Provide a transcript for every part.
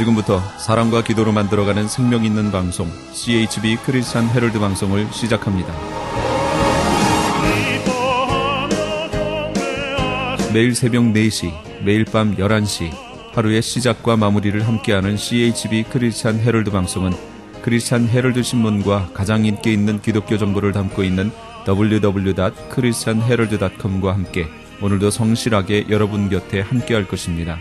지금부터 사랑과 기도로 만들어가는 생명 있는 방송 CHB 크리스찬 헤럴드 방송을 시작합니다. 매일 새벽 4시, 매일 밤 11시 하루의 시작과 마무리를 함께하는 CHB 크리스찬 헤럴드 방송은 크리스찬 헤럴드 신문과 가장 인기 있는 기독교 정보를 담고 있는 www.christianherald.com과 함께 오늘도 성실하게 여러분 곁에 함께할 것입니다.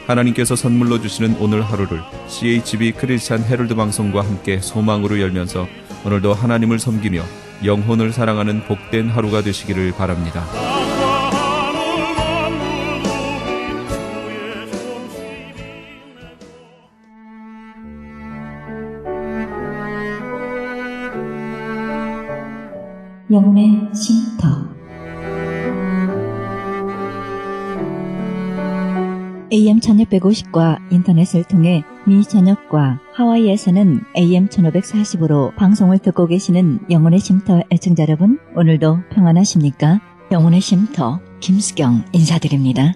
하나님께서 선물로 주시는 오늘 하루를 CHB 크리스찬 헤럴드 방송과 함께 소망으로 열면서 오늘도 하나님을 섬기며 영혼을 사랑하는 복된 하루가 되시기를 바랍니다. 영혼의 쉼터 AM 1650과 인터넷을 통해 미 전역과 하와이에서는 AM 1540으로 방송을 듣고 계시는 영혼의 쉼터 애청자 여러분, 오늘도 평안하십니까? 영혼의 쉼터 김수경 인사드립니다.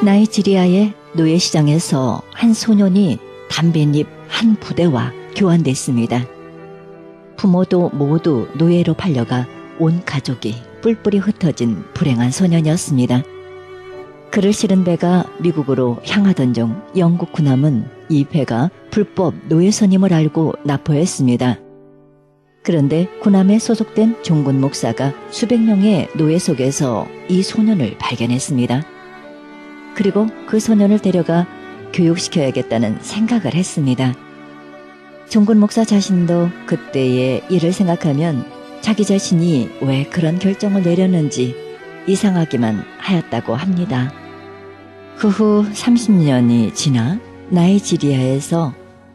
나이지리아의 노예시장에서 한 소년이 담뱃잎 한 부대와 교환됐습니다. 부모도 모두 노예로 팔려가 온 가족이 뿔뿔이 흩어진 불행한 소년이었습니다. 그를 실은 배가 미국으로 향하던 중 영국 군함은 이 배가 불법 노예선임을 알고 납포했습니다. 그런데 군함에 소속된 종군 목사가 수백 명의 노예 속에서 이 소년을 발견했습니다. 그리고 그 소년을 데려가 교육시켜야겠다는 생각을 했습니다. 종군 목사 자신도 그때의 일을 생각하면 자기 자신이 왜 그런 결정을 내렸는지 이상하기만 하였다고 합니다. 그 후 30년이 지나 나이지리아에서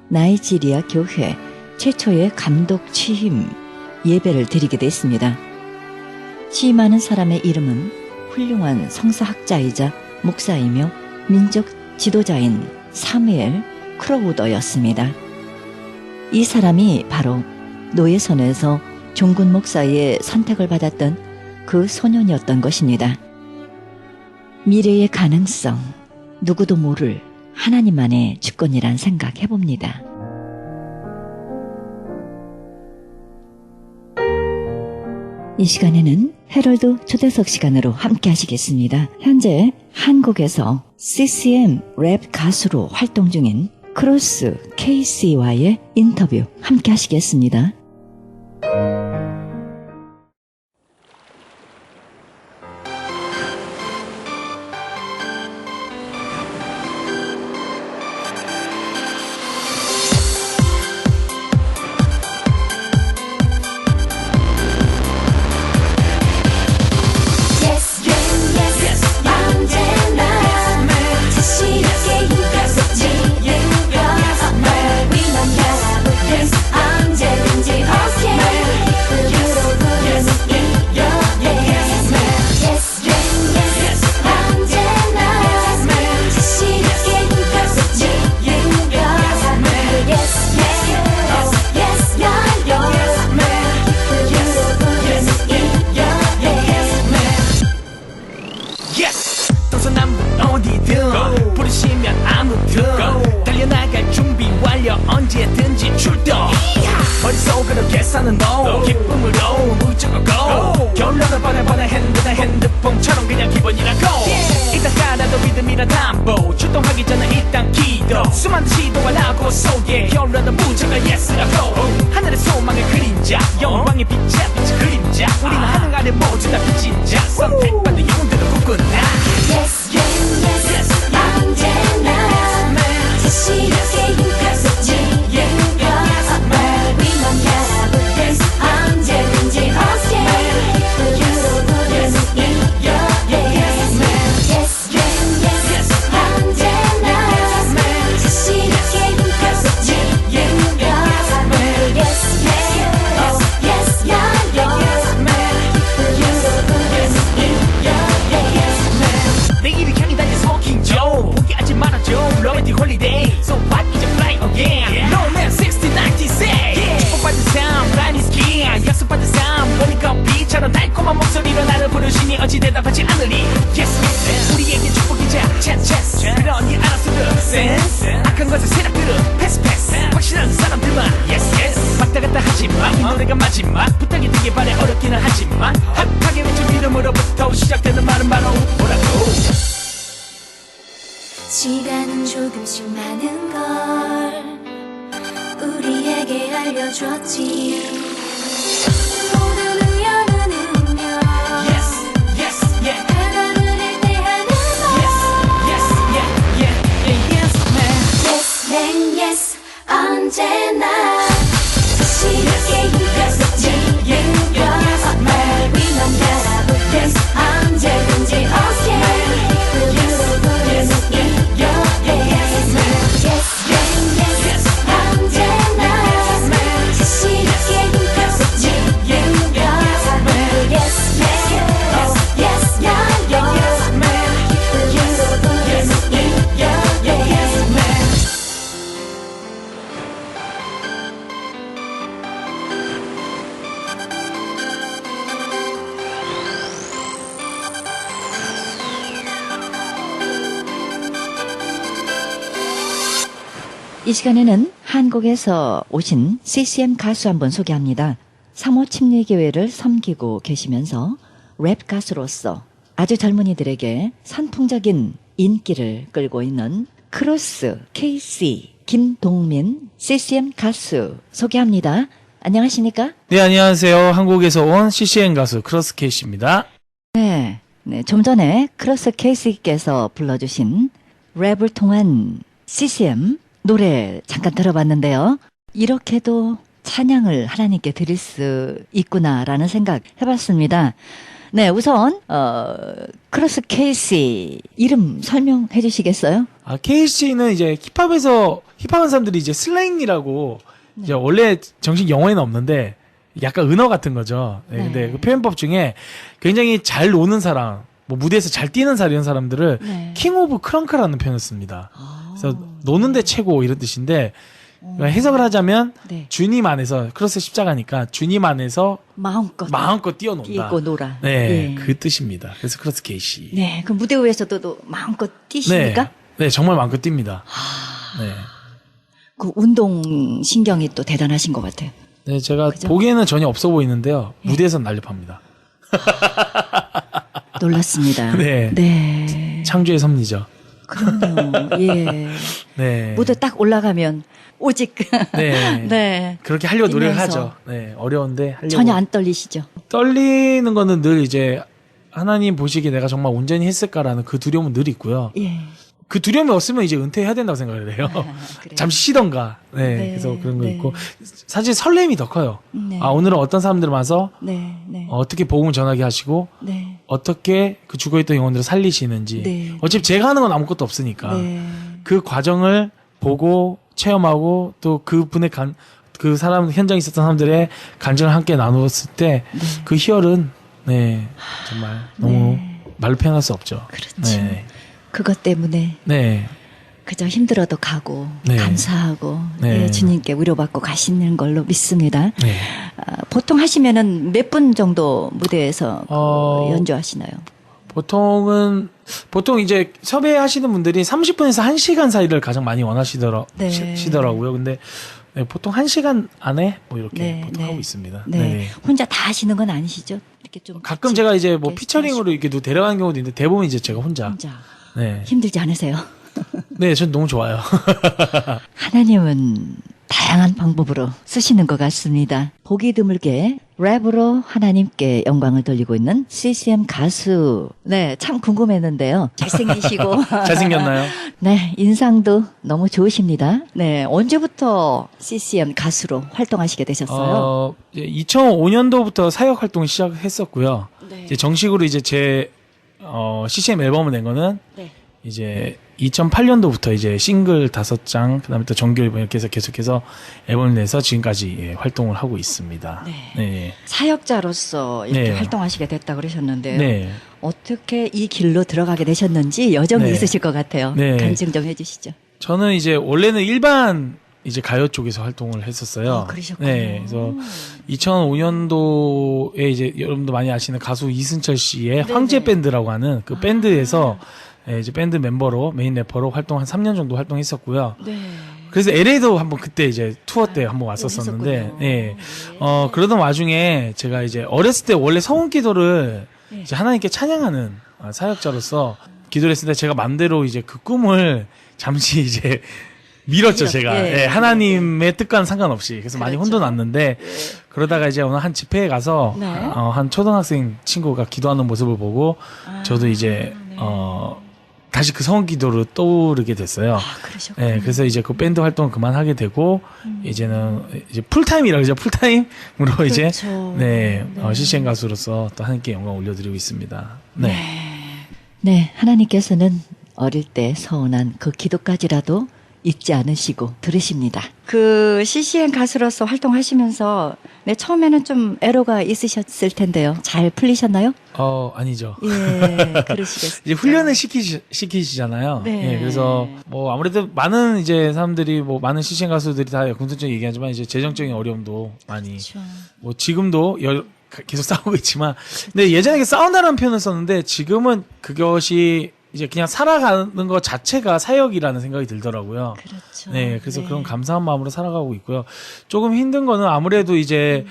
나이지리아 교회 최초의 감독 취임 예배를 드리게 됐습니다. 취임하는 사람의 이름은 훌륭한 성서학자이자 목사이며 민족 지도자인 사무엘 크로우더였습니다. 이 사람이 바로 노예선에서 종군 목사의 선택을 받았던 그 소년이었던 것입니다. 미래의 가능성, 누구도 모를 하나님만의 주권이란 생각해봅니다. 이 시간에는 헤럴드 초대석 시간으로 함께 하시겠습니다. 현재 한국에서 CCM 랩 가수로 활동 중인 크로스 KC와의 인터뷰 함께 하시겠습니다. 언제든지 출동 머릿속으로 계산은 no 기쁨을 no 무조건 go 결론을 보내 핸드폰처럼 그냥 기본이라고 일단 깔아도 믿음이란 담보 출동하기 전에 일단 기도 수많은 시도를 하고 속에 결론은 무조건 yes라고 하늘의 소망의 그림자 영광의 빛에 빛의 그림자 우리는 하늘 아래 모두 다 빛인 자 선택받은 영웅들을 꿈꾸는 나 yes yes yes 언제나 다시 이렇게 힘껏 지행가 위만 가라붙은 언제든지 okay 유로부르는 이겨 yes yes yes 언제나 다시 이렇게 힘껏 지행가 yes yes yes 유로부르는 이겨 신이 어찌 대답하지 않으리 yes 우리에게 축복이자 chance 그러니 알아서들 sense 악한 것의 세력들은 패스 확실한 사람들만 yes 왔다 갔다 하지마 이 노래가 마지막 부탁이 되게 바래 어렵기는 하지만 핫하게 외친 이름으로부터 시작되는 말은 바로 뭐라고 시간은 조금씩 많은 걸 우리에게 알려줬지 모든 우연은 운명 yes yeah 하나를 대하는 yes yes man yes 언제나 자신있게 힘껏 말 위만 바라보 yes 언제든지 okay 그대로 부르는 이겨 yes yes 언제나 자신있게 힘껏 yes man yes 그대로 부르는 이겨 yes 이 시간에는 한국에서 오신 CCM 가수 한번 소개합니다. 3호 침례교회를 섬기고 계시면서 랩 가수로서 아주 젊은이들에게 선풍적인 인기를 끌고 있는 크로스 KC 김동민 CCM 가수 소개합니다. 안녕하십니까? 네, 안녕하세요. 한국에서 온 CCM 가수 크로스 케이씨입니다. 네, 좀 전에 크로스 KC께서 불러주신 랩을 통한 CCM 노래 잠깐 들어봤는데요. 이렇게도 찬양을 하나님께 드릴 수 있구나라는 생각 해봤습니다. 네, 우선 크로스 KC 이름 설명해 주시겠어요? 케이씨는 이제 힙합한 사람들이 이제 슬랭이라고 이제 원래 정식 영어에는 없는데 약간 은어 같은 거죠. 네, 근데 그 표현법 중에 굉장히 잘 노는 사람, 뭐 무대에서 잘 뛰는 사람 이런 사람들을 킹 오브 크렁크라는 표현을 씁니다. 그래서 노는데 최고 이런 뜻인데 해석을 하자면 주님 안에서 크로스 십자가니까 주님 안에서 마음껏 뛰어논다. 뛰고 놀아. 네, 예. 그 뜻입니다. 그래서 크로스 케이씨. 네, 그 무대 위에서도 또 마음껏 뛰십니까? 네, 정말 마음껏 뜁니다. 네. 그 운동 신경이 또 대단하신 것 같아요. 네, 제가 그죠? 보기에는 전혀 없어 보이는데요. 무대에서는 날렵합니다. 놀랐습니다. 네. 창조의 섭리죠. 그럼요. 예. 네. 무대 딱 올라가면 오직 네. 네. 그렇게 하려고 노력을 뛰면서. 하죠. 네. 어려운데 하려고. 전혀 안 떨리시죠? 떨리는 거는 늘 이제 하나님 보시기에 내가 정말 온전히 했을까라는 그 두려움은 늘 있고요. 예. 그 두려움이 없으면 이제 은퇴해야 된다고 생각을 해요. 그래요? 잠시 쉬던가. 네. 네, 그래서 그런 거 네. 있고. 사실 설렘이 더 커요. 네. 아, 오늘은 어떤 사람들 와서 네. 어떻게 복음을 전하게 하시고 네. 어떻게 그 죽어있던 영혼들을 살리시는지. 네. 어차피 제가 하는 건 아무것도 없으니까. 네. 그 과정을 보고 체험하고 또 그분의 그 사람 현장에 있었던 사람들의 간증을 함께 나누었을 때 그 희열은 정말 너무 말로 표현할 수 없죠. 그렇죠. 네. 그것 때문에 네. 그저 힘들어도 가고 네. 감사하고 네. 예, 주님께 위로받고 가시는 걸로 믿습니다. 네. 보통 하시면은 몇 분 정도 무대에서 연주하시나요? 보통 이제 섭외하시는 분들이 30분에서 1시간 사이를 가장 많이 원하시더라고요. 근데 네, 보통 1시간 안에 뭐 이렇게 보통 하고 있습니다. 네. 혼자 다 하시는 건 아니시죠? 이렇게 좀 가끔 같이 제가 이제 뭐 이렇게 피처링으로 이렇게 데려가는 경우도 있는데 대부분 이제 제가 혼자. 네. 힘들지 않으세요? 네, 전 너무 좋아요. 하나님은 다양한 방법으로 쓰시는 것 같습니다. 보기 드물게 랩으로 하나님께 영광을 돌리고 있는 CCM 가수. 네, 참 궁금했는데요. 잘생기시고. 잘생겼나요? 네, 인상도 너무 좋으십니다. 네, 언제부터 CCM 가수로 활동하시게 되셨어요? 2005년도부터 사역 활동을 시작했었고요. 네. 이제 정식으로 이제 제 CCM 앨범을 낸 거는 이제 2008년도부터 이제 싱글 5장, 그다음에 또 정규 앨범 이렇게 해서 계속해서 앨범을 내서 지금까지 활동을 하고 있습니다. 네. 사역자로서 이렇게 네. 활동하시게 됐다 그러셨는데요. 네. 어떻게 이 길로 들어가게 되셨는지 여정이 네. 있으실 것 같아요. 네. 간증 좀 해주시죠. 저는 이제 원래는 일반 이제 가요 쪽에서 활동을 했었어요. 그러셨군요. 네, 그래서 2005년도에 이제 여러분도 많이 아시는 가수 이승철 씨의 황제 밴드라고 하는 그 밴드에서 예, 이제 밴드 멤버로 메인 래퍼로 활동 한 3년 정도 활동했었고요. 네. 그래서 LA도 한번 그때 이제 투어 때 한번 왔었었는데, 했었군요. 예. 그러던 와중에 제가 이제 어렸을 때 원래 성원 기도를 이제 하나님께 찬양하는 사역자로서 기도를 했을 때 제가 맘대로 이제 그 꿈을 잠시 이제 밀었죠, 제가. 예. 예, 하나님의 뜻과는 상관없이. 그래서 많이 그렇죠. 혼돈났는데, 그러다가 이제 어느 한 집회에 가서, 네. 한 초등학생 친구가 기도하는 모습을 보고, 저도 이제, 다시 그 성원 기도를 떠오르게 됐어요. 그러셨군요. 예, 그래서 이제 그 밴드 활동을 그만하게 되고, 이제는 이제 풀타임이라고 그러죠. 풀타임으로 이제, 그렇죠. 네, CCM 가수로서 또 하나님께 영광 올려드리고 있습니다. 네. 네, 하나님께서는 어릴 때 서운한 그 기도까지라도 잊지 않으시고 들으십니다. 그 CCM 가수로서 활동하시면서 처음에는 좀 애로가 있으셨을 텐데요. 잘 풀리셨나요? 아니죠. 예, 그러시겠어요. 이제 훈련을 시키시잖아요. 네. 예, 그래서 뭐 아무래도 많은 이제 사람들이 뭐 많은 CCM 가수들이 다 공통적인 얘기하지만 이제 재정적인 어려움도 많이 그렇죠. 뭐 지금도 계속 싸우고 있지만 근데 예전에 싸운다는 표현을 썼는데 지금은 그것이 이제 그냥 살아가는 것 자체가 사역이라는 생각이 들더라고요. 그렇죠. 네, 그래서 그런 감사한 마음으로 살아가고 있고요. 조금 힘든 거는 아무래도 이제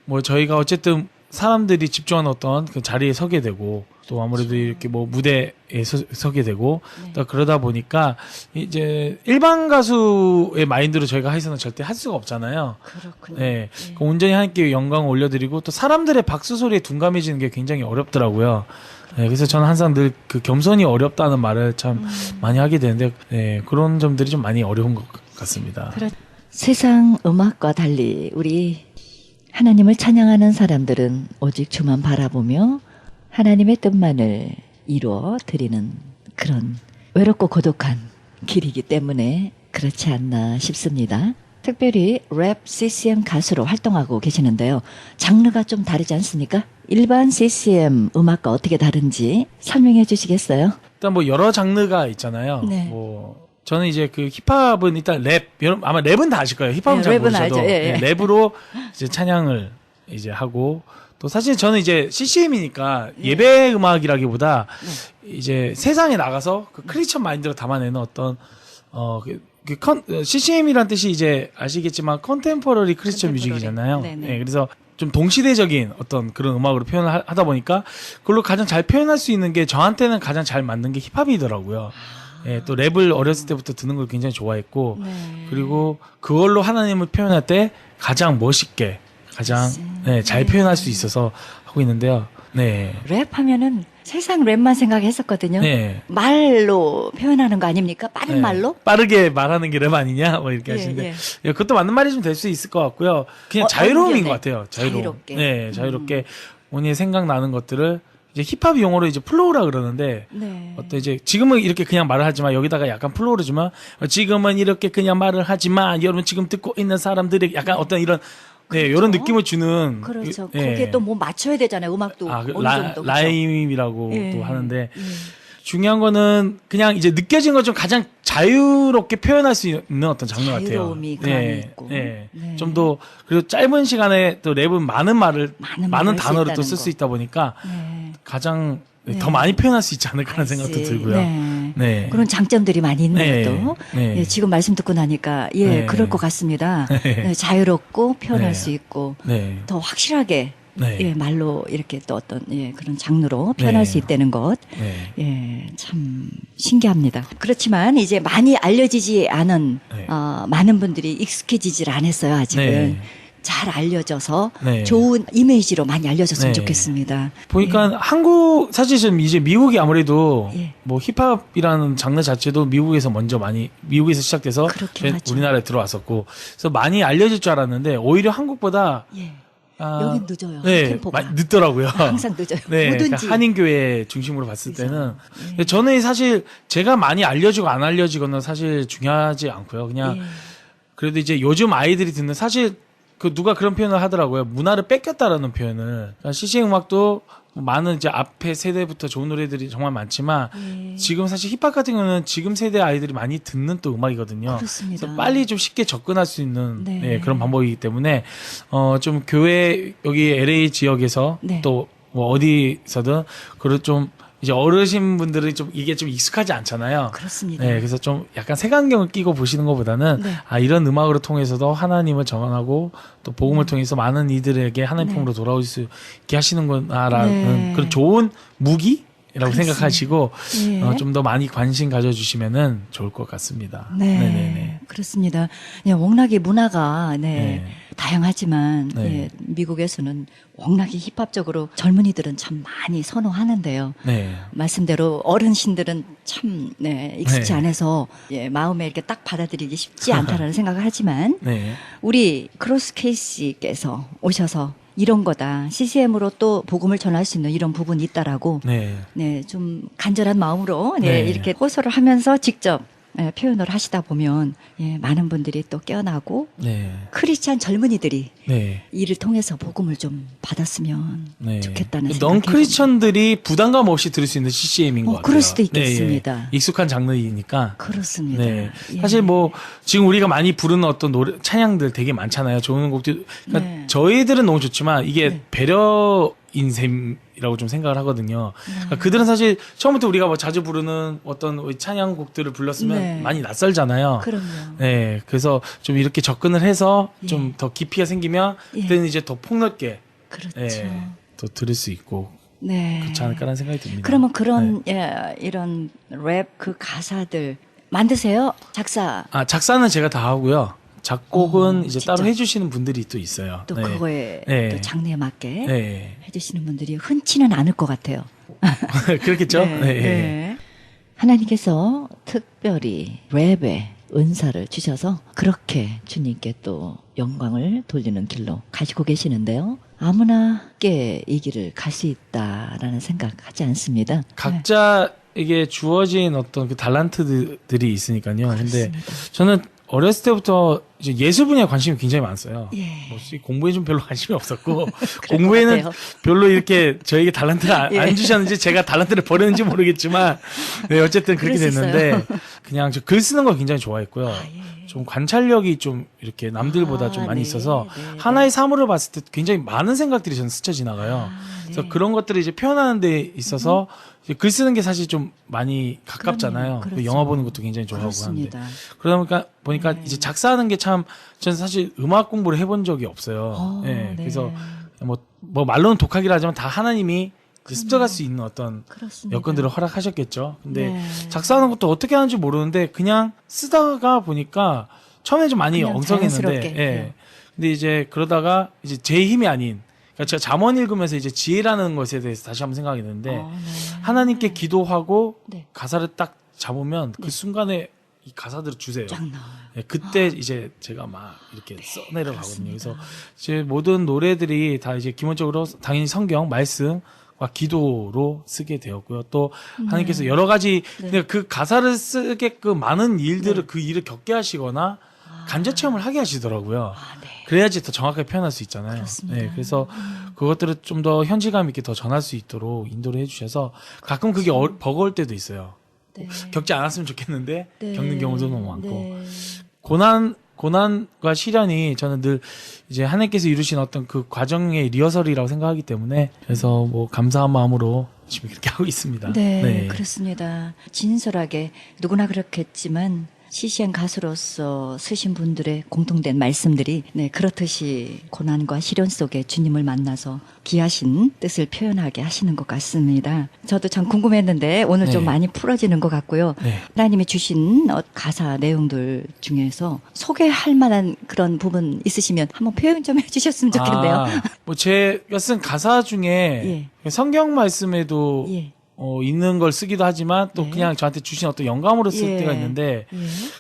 뭐 저희가 어쨌든 사람들이 집중하는 어떤 그 자리에 서게 되고 또 아무래도 이렇게 뭐 무대에 서게 되고 또 그러다 보니까 이제 일반 가수의 마인드로 저희가 하이선은 절대 할 수가 없잖아요. 그렇군요. 네, 그 온전히 하나님께 영광을 올려드리고 또 사람들의 박수 소리에 둔감해지는 게 굉장히 어렵더라고요. 네, 그래서 저는 항상 늘 그 겸손이 어렵다는 말을 참 많이 하게 되는데, 네, 그런 점들이 좀 많이 어려운 것 같습니다. 세상 음악과 달리 우리 하나님을 찬양하는 사람들은 오직 주만 바라보며 하나님의 뜻만을 이루어 드리는 그런 외롭고 고독한 길이기 때문에 그렇지 않나 싶습니다. 특별히 랩 CCM 가수로 활동하고 계시는데요. 장르가 좀 다르지 않습니까? 일반 CCM 음악과 어떻게 다른지 설명해 주시겠어요? 일단 뭐 여러 장르가 있잖아요. 네. 뭐 저는 이제 그 힙합은 일단 랩, 여러분 아마 랩은 다 아실 거예요. 힙합은 네, 잘 랩은 모르셔도 알죠. 예, 예. 네, 랩으로 이제 찬양을 이제 하고 또 사실 저는 이제 CCM이니까 예배 음악이라기보다 이제 세상에 나가서 그 크리스천 마인드로 담아내는 어떤 CCM이란 뜻이 이제 아시겠지만 컨템포러리 크리스천 뮤직이잖아요. 네네. 네, 그래서 좀 동시대적인 어떤 그런 음악으로 표현을 하다 보니까 그걸로 가장 잘 표현할 수 있는 게 저한테는 가장 잘 맞는 게 힙합이더라고요. 예, 또 랩을 어렸을 때부터 듣는 걸 굉장히 좋아했고 그리고 그걸로 하나님을 표현할 때 가장 멋있게 가장 잘 표현할 수 있어서 하고 있는데요. 네. 랩 하면은 세상 랩만 생각했었거든요. 네. 말로 표현하는 거 아닙니까? 빠른 네. 말로? 빠르게 말하는 게 랩 아니냐? 뭐 이렇게 하시는데 예, 그것도 맞는 말이 좀 될 수 있을 것 같고요. 그냥 자유로움인 의견에 것 같아요. 자유롭게. 네, 자유롭게 본인이 생각나는 것들을 이제 힙합 용어로 이제 플로우라 그러는데 네. 어떤 이제 지금은 이렇게 그냥 말을 하지만 여기다가 약간 플로우를 주면 지금은 이렇게 그냥 말을 하지만 여러분 지금 듣고 있는 사람들에게 약간 어떤 이런 네, 이런 느낌을 주는 그렇죠. 예. 거기에 또 뭐 맞춰야 되잖아요. 음악도 그 어느 정도. 그렇죠? 라임이라고 예. 또 하는데 중요한 거는 그냥 이제 느껴진 것 좀 가장 자유롭게 표현할 수 있는 어떤 장르 같아요. 자유로움이 그 안에 있고. 네. 좀 더 그리고 짧은 시간에 또 랩은 많은 말을 많은 할수 단어를 또 있다는 쓸 수 거. 있다 보니까 네. 가장 더 많이 표현할 수 있지 않을까라는 생각도 알지. 들고요. 네. 네. 그런 장점들이 많이 있는 네. 것도 네. 예, 지금 말씀 듣고 나니까 네. 그럴 것 같습니다. 네. 네, 자유롭고 표현할 네. 수 있고 네. 더 확실하게 네. 예, 말로 이렇게 또 어떤 그런 장르로 표현할 네. 수 있다는 것, 네. 참 신기합니다. 그렇지만 이제 많이 알려지지 않은 네. 많은 분들이 익숙해지질 않았어요 아직은. 네. 잘 알려져서 네. 좋은 이미지로 많이 알려졌으면 네. 좋겠습니다. 보니까 한국 사실 지금 이제 미국이 아무래도 예. 뭐 힙합이라는 장르 자체도 미국에서 먼저 많이 미국에서 시작돼서 그렇긴 하죠. 우리나라에 들어왔었고 그래서 많이 알려질 줄 알았는데 오히려 한국보다 예. 여긴 늦어요. 네, 템포가. 많이 늦더라고요. 항상 늦어요. 네, 뭐든지. 그러니까 한인교회 중심으로 봤을 그죠. 때는 근데 저는 사실 제가 많이 알려지고 안 알려지거나 사실 중요하지 않고요. 그냥 예. 그래도 이제 요즘 아이들이 듣는 사실 그 누가 그런 표현을 하더라고요. 문화를 뺏겼다라는 표현을. 그러니까 CCM 음악도 많은 이제 앞에 세대부터 좋은 노래들이 정말 많지만 예. 지금 사실 힙합 같은 경우는 지금 세대 아이들이 많이 듣는 또 음악이거든요. 그렇습니다. 그래서 빨리 좀 쉽게 접근할 수 있는 네. 네, 그런 방법이기 때문에 좀 교회 여기 LA 지역에서 네. 또 뭐 어디서든 그걸 좀 이제 어르신 분들이 좀 이게 좀 익숙하지 않잖아요. 그렇습니다. 네, 그래서 좀 약간 색안경을 끼고 보시는 것보다는 네. 아 이런 음악으로 통해서도 하나님을 전하고 또 복음을 통해서 많은 이들에게 하나님 네. 품으로 돌아올 수 있게 하시는구나라는 네. 그런 좋은 무기라고 그렇습니다. 생각하시고 예. 좀 더 많이 관심 가져주시면은 좋을 것 같습니다. 네, 네네네. 그렇습니다. 네, 워낙에 문화가 네, 네. 다양하지만 네. 예, 미국에서는 워낙에 힙합적으로 젊은이들은 참 많이 선호하는데요. 네. 말씀대로 어른신들은 참 네, 익숙치 네. 않아서 예, 마음에 이렇게 딱 받아들이기 쉽지 않다라는 생각을 하지만 네. 우리 크로스 케이씨께서 오셔서 이런 거다. CCM으로 또 복음을 전할 수 있는 이런 부분이 있다라고 네. 네, 좀 간절한 마음으로 네, 네. 이렇게 호소를 하면서 직접 예, 표현을 하시다 보면 예, 많은 분들이 또 깨어나고 네. 크리스찬 젊은이들이 네. 이를 통해서 복음을 좀 받았으면 네. 좋겠다는 넌 생각이 크리스천들이 부담감 없이 들을 수 있는 CCM인 것 같아요. 그럴 수도 네, 있겠습니다. 예. 익숙한 장르이니까. 그렇습니다. 네. 예. 사실 뭐 지금 우리가 많이 부르는 어떤 노래 찬양들 되게 많잖아요. 좋은 곡들. 그러니까 네. 저희들은 너무 좋지만 이게 네. 배려인 셈이라고 좀 생각을 하거든요. 그러니까 그들은 사실 처음부터 우리가 뭐 자주 부르는 어떤 찬양곡들을 불렀으면 네. 많이 낯설잖아요. 그럼요. 네. 그래서 좀 이렇게 접근을 해서 예. 좀 더 깊이가 생기면 예. 그때는 이제 더 폭넓게 그렇죠. 예, 더 들을 수 있고 네. 그렇지 않을까라는 생각이 듭니다. 그러면 그런 예, 이런 랩 그 가사들 만드세요? 작사 작사는 제가 다 하고요. 작곡은 이제 직접. 따로 해주시는 분들이 또 있어요. 또 네. 그거에 네. 또 장르에 맞게 네. 해주시는 분들이 흔치는 않을 것 같아요. 그렇겠죠? 네, 네. 네. 하나님께서 특별히 랩에 은사를 주셔서 그렇게 주님께 또 영광을 돌리는 길로 가시고 계시는데요. 아무나 꽤 이 길을 갈 수 있다라는 생각하지 않습니다. 각자에게 주어진 어떤 그 달란트들이 있으니까요. 근데 그렇습니다. 저는 어렸을 때부터 이제 예술 분야에 관심이 굉장히 많았어요. 예. 뭐 공부에 좀 별로 관심이 없었고 그럴 공부에는 것 같아요. 별로 이렇게 저에게 달란트를 안, 예. 안 주셨는지 제가 달란트를 버렸는지 모르겠지만 네, 어쨌든 그렇게 그럴 수 됐는데 그냥 저 글 쓰는 걸 굉장히 좋아했고요. 예. 좀 관찰력이 좀 이렇게 남들보다 좀 많이 네, 있어서 네, 하나의 사물을 봤을 때 굉장히 많은 생각들이 저는 스쳐 지나가요. 그래서 네. 그런 것들을 이제 표현하는 데 있어서 이제 글 쓰는 게 사실 좀 많이 가깝잖아요. 그럼요. 그 영화 보는 것도 굉장히 좋아하고 그렇습니다. 하는데 그러다 보니까 이제 작사하는 게 참 저는 사실 음악 공부를 해본 적이 없어요. 예, 네. 그래서 뭐 말로는 독학이라 하지만 다 하나님이 이제 습득할 수 있는 어떤 그렇습니다. 여건들을 허락하셨겠죠. 근데 네. 작사하는 것도 어떻게 하는지 모르는데 그냥 쓰다가 보니까 처음에 좀 많이 그냥 엉성했는데, 자연스럽게. 예. 근데 이제 그러다가 이제 제 힘이 아닌, 그러니까 제가 잠언 읽으면서 이제 지혜라는 것에 대해서 다시 한번 생각하게 되는데 네. 하나님께 기도하고 네. 가사를 딱 잡으면 그 순간에 이 가사들을 주세요. 쫙 나와요. 예, 그때 이제 제가 막 이렇게 써내려가거든요. 그래서 제 모든 노래들이 다 이제 기본적으로 당연히 성경 말씀과 기도로 쓰게 되었고요. 또 하나님께서 여러 가지 그러니까 그 가사를 쓰게끔 많은 일들을 그 일을 겪게 하시거나 간접 체험을 하게 하시더라고요. 네. 그래야지 더 정확하게 표현할 수 있잖아요. 그렇습니다. 네, 그래서 그것들을 좀 더 현지감 있게 더 전할 수 있도록 인도를 해주셔서 가끔 그게 버거울 때도 있어요. 네. 겪지 않았으면 좋겠는데 네. 겪는 경우도 너무 많고 네. 고난과 시련이 저는 늘 이제 하나님께서 이루신 어떤 그 과정의 리허설이라고 생각하기 때문에 그래서 뭐 감사한 마음으로 지금 이렇게 하고 있습니다. 네, 그렇습니다. 진솔하게 누구나 그렇겠지만 CCM 가수로서 쓰신 분들의 공통된 말씀들이 네, 그렇듯이 고난과 시련 속에 주님을 만나서 귀하신 뜻을 표현하게 하시는 것 같습니다. 저도 참 궁금했는데 오늘 좀 네. 많이 풀어지는 것 같고요. 네. 하나님이 주신 가사 내용들 중에서 소개할 만한 그런 부분 있으시면 한번 표현 좀 해주셨으면 좋겠네요. 뭐 제가 쓴 가사 중에 성경 말씀에도 예. 있는 걸 쓰기도 하지만 또 네. 그냥 저한테 주신 어떤 영감으로 쓸 예. 때가 있는데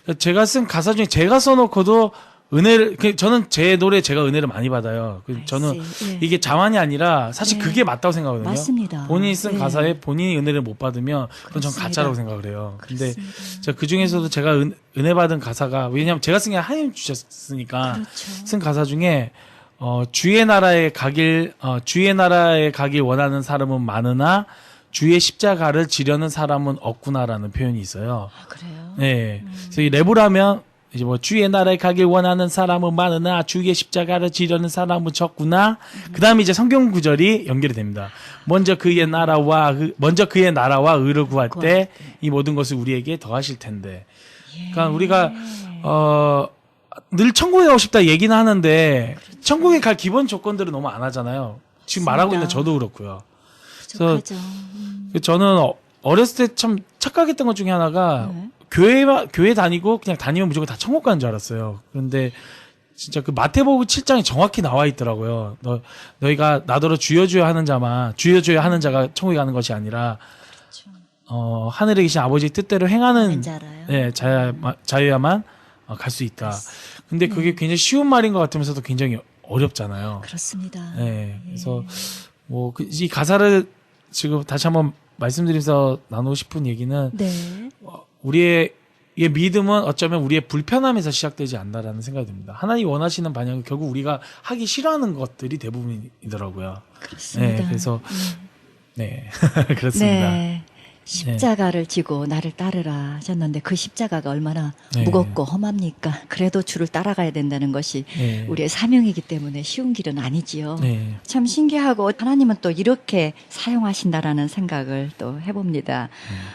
예. 제가 쓴 가사 중에 제가 써놓고도 은혜를 저는 제 노래 제가 은혜를 많이 받아요. 저는 예. 이게 자만이 아니라 사실 네. 그게 맞다고 생각하거든요. 맞습니다. 본인이 쓴 네. 가사에 본인이 은혜를 못 받으면 그건 전 그렇습니다. 가짜라고 생각을 해요. 근데 그렇습니다. 그 중에서도 제가 은혜 받은 가사가 왜냐하면 제가 쓴 게 하나님 주셨으니까 그렇죠. 쓴 가사 중에 주의 나라에 가길 원하는 사람은 많으나 주의 십자가를 지려는 사람은 없구나라는 표현이 있어요. 아, 그래요? 네. 그래서 이 랩을 하면 이제 뭐 주의 나라에 가길 원하는 사람은 많으나 주의 십자가를 지려는 사람은 적구나. 그다음에 이제 성경 구절이 연결이 됩니다. 먼저 그의 나라와 의를 구할 때 이 모든 것을 우리에게 더하실 텐데. 그러니까 우리가 늘 천국에 가고 싶다 얘기는 하는데 천국에 갈 기본 조건들은 너무 안 하잖아요. 지금 말하고 있는 저도 그렇고요. 그래서 부족하죠. 저는 어렸을 때 참 착각했던 것 중에 하나가 네. 교회 다니고 그냥 다니면 무조건 다 천국 가는 줄 알았어요. 그런데 진짜 그 마태복음 7장에 정확히 나와 있더라고요. 너희가 나더러 주여 주여 하는 자가 천국에 가는 것이 아니라 하늘에 계신 아버지의 뜻대로 행하는 자라요. 네, 자유야만 갈 수 있다. 근데 그게 굉장히 쉬운 말인 것 같으면서도 굉장히 어렵잖아요. 그렇습니다. 네, 그래서 뭐 이 가사를 지금 다시 한번 말씀드리면서 나누고 싶은 얘기는 네. 우리의 믿음은 어쩌면 우리의 불편함에서 시작되지 않나라는 생각이 듭니다. 하나님이 원하시는 방향은 결국 우리가 하기 싫어하는 것들이 대부분이더라고요. 그렇습니다. 네, 그래서 네 그렇습니다. 네. 십자가를 지고 나를 따르라 하셨는데 그 십자가가 얼마나 네. 무겁고 험합니까? 그래도 주를 따라가야 된다는 것이 네. 우리의 사명이기 때문에 쉬운 길은 아니지요. 네. 참 신기하고 하나님은 또 이렇게 사용하신다라는 생각을 또 해봅니다.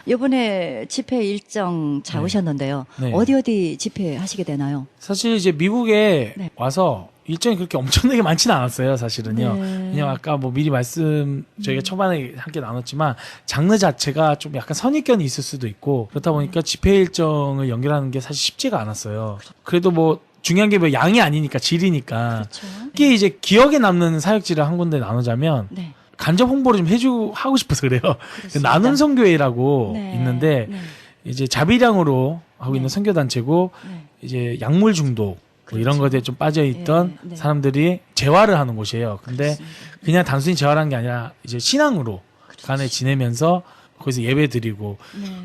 이번에 집회 일정 잡으셨는데요. 네. 어디 집회하시게 되나요? 사실 이제 미국에 네. 와서 일정이 그렇게 엄청나게 많지는 않았어요, 사실은요. 네. 왜냐면 아까 뭐 미리 저희가 초반에 함께 나눴지만 장르 자체가 좀 약간 선입견이 있을 수도 있고 그렇다 보니까 집회 일정을 연결하는 게 사실 쉽지가 않았어요. 그래도 뭐 중요한 게 뭐 양이 아니니까 질이니까. 그렇죠. 특히 이제 기억에 남는 사역지를 한 군데 나누자면 네. 간접 홍보를 좀 하고 싶어서 그래요. 그렇습니다. 나눔 선교회라고 네. 있는데 네. 이제 자비량으로 하고 네. 있는 선교 단체고 네. 이제 약물 중독 뭐 이런 그렇죠. 것에 좀 빠져 있던 네, 네. 사람들이 재활을 하는 곳이에요. 근데 그렇습니다. 그냥 단순히 재활하는 게 아니라 이제 신앙으로 그렇죠. 간에 지내면서 거기서 예배 드리고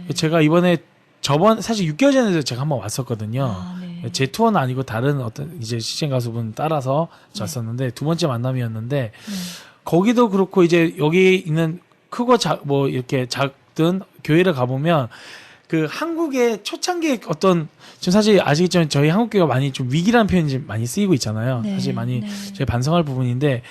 네. 제가 이번에 사실 6개월 전에도 제가 한번 왔었거든요. 아, 네. 제 투어는 아니고 다른 어떤 이제 시즌 가수분 따라서 왔었는데 두 번째 만남이었는데 거기도 그렇고 이제 여기 있는 크고 뭐 이렇게 작든 교회를 가보면 그 한국의 초창기의 어떤 지금 사실 아시겠지만 저희 한국교회가 많이 좀 위기라는 표현이 많이 쓰이고 있잖아요. 네, 사실 많이 네. 저희 반성할 부분인데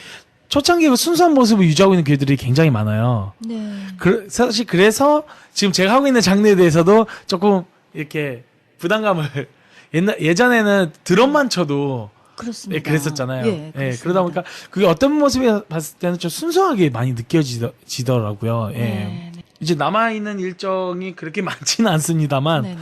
초창기의 그 순수한 모습을 유지하고 있는 교회들이 굉장히 많아요. 네. 사실 그래서 지금 제가 하고 있는 장르에 대해서도 조금 이렇게 부담감을 예전에는 드럼만 쳐도 그렇습니다. 예, 그랬었잖아요. 예, 예, 그렇습니다. 그러다 보니까 그게 어떤 모습에 봤을 때는 좀 순수하게 많이 느껴지더라고요. 예. 네, 네. 이제 남아있는 일정이 그렇게 많지는 않습니다만. 네네.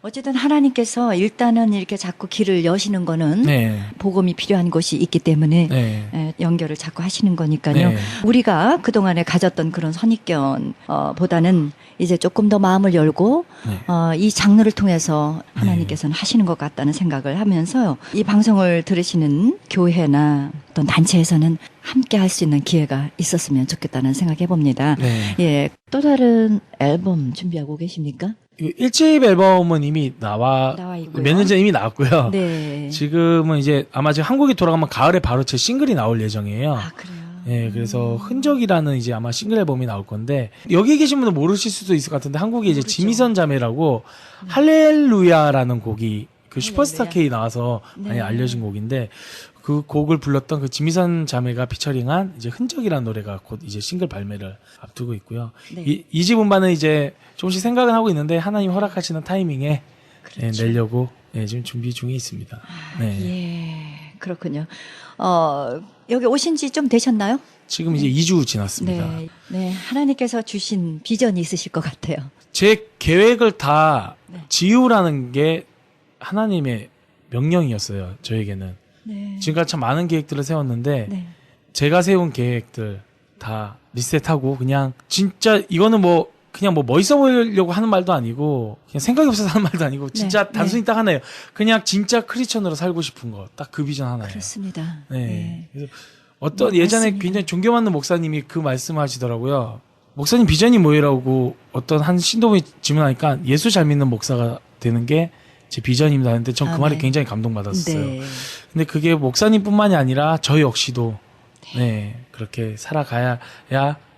어쨌든 하나님께서 일단은 이렇게 자꾸 길을 여시는 거는 네. 복음이 필요한 곳이 있기 때문에 네. 연결을 자꾸 하시는 거니까요. 네. 우리가 그동안에 가졌던 그런 선입견 보다는 이제 조금 더 마음을 열고 네. 이 장르를 통해서 하나님께서는 하시는 것 같다는 생각을 하면서요. 이 방송을 들으시는 교회나 어떤 단체에서는 함께 할 수 있는 기회가 있었으면 좋겠다는 생각해 봅니다. 네. 예, 또 다른 앨범 준비하고 계십니까? 1집 앨범은 이미 나와 있고요. 몇 년 전에 이미 나왔고요. 네. 지금은 이제 아마 지금 한국에 돌아가면 가을에 바로 제 싱글이 나올 예정이에요. 아, 그래요? 예, 그래서 흔적이라는 이제 아마 싱글 앨범이 나올 건데 여기 계신 분은 모르실 수도 있을 것 같은데 한국에 이제 모르죠. 지미선 자매라고 할렐루야라는 곡이 그 슈퍼스타 할렐루야. K 나와서 많이 네. 알려진 곡인데 그 곡을 불렀던 그 지미선 자매가 피처링한 이제 흔적이라는 노래가 곧 이제 싱글 발매를 앞두고 있고요. 네. 이 집 음반은 이제 조금씩 생각은 하고 있는데 하나님 허락하시는 타이밍에 그렇죠. 내려고 지금 준비 중에 있습니다. 네. 예, 그렇군요. 여기 오신 지 좀 되셨나요? 지금 이제 2주 지났습니다. 네. 네, 하나님께서 주신 비전이 있으실 것 같아요. 제 계획을 다 네. 지우라는 게 하나님의 명령이었어요. 저에게는. 네. 지금까지 참 많은 계획들을 세웠는데 네. 제가 세운 계획들 다 리셋하고 그냥 진짜 이거는 뭐 그냥 뭐 멋있어 보이려고 하는 말도 아니고 그냥 생각이 없어서 하는 말도 아니고 진짜 네. 단순히 딱 하나예요. 그냥 진짜 크리스천으로 살고 싶은 거. 딱 그 비전 하나예요. 그렇습니다. 네. 네. 그래서 어떤 네, 예전에 맞습니다. 굉장히 존경받는 목사님이 그 말씀하시더라고요. 목사님 비전이 뭐예요라고 어떤 한 신도분이 질문하니까 예수 잘 믿는 목사가 되는 게 제 비전입니다. 근데 전 그 말에 아멘. 굉장히 감동받았어요. 네. 근데 그게 목사님뿐만이 아니라 저 역시도 그렇게 살아가야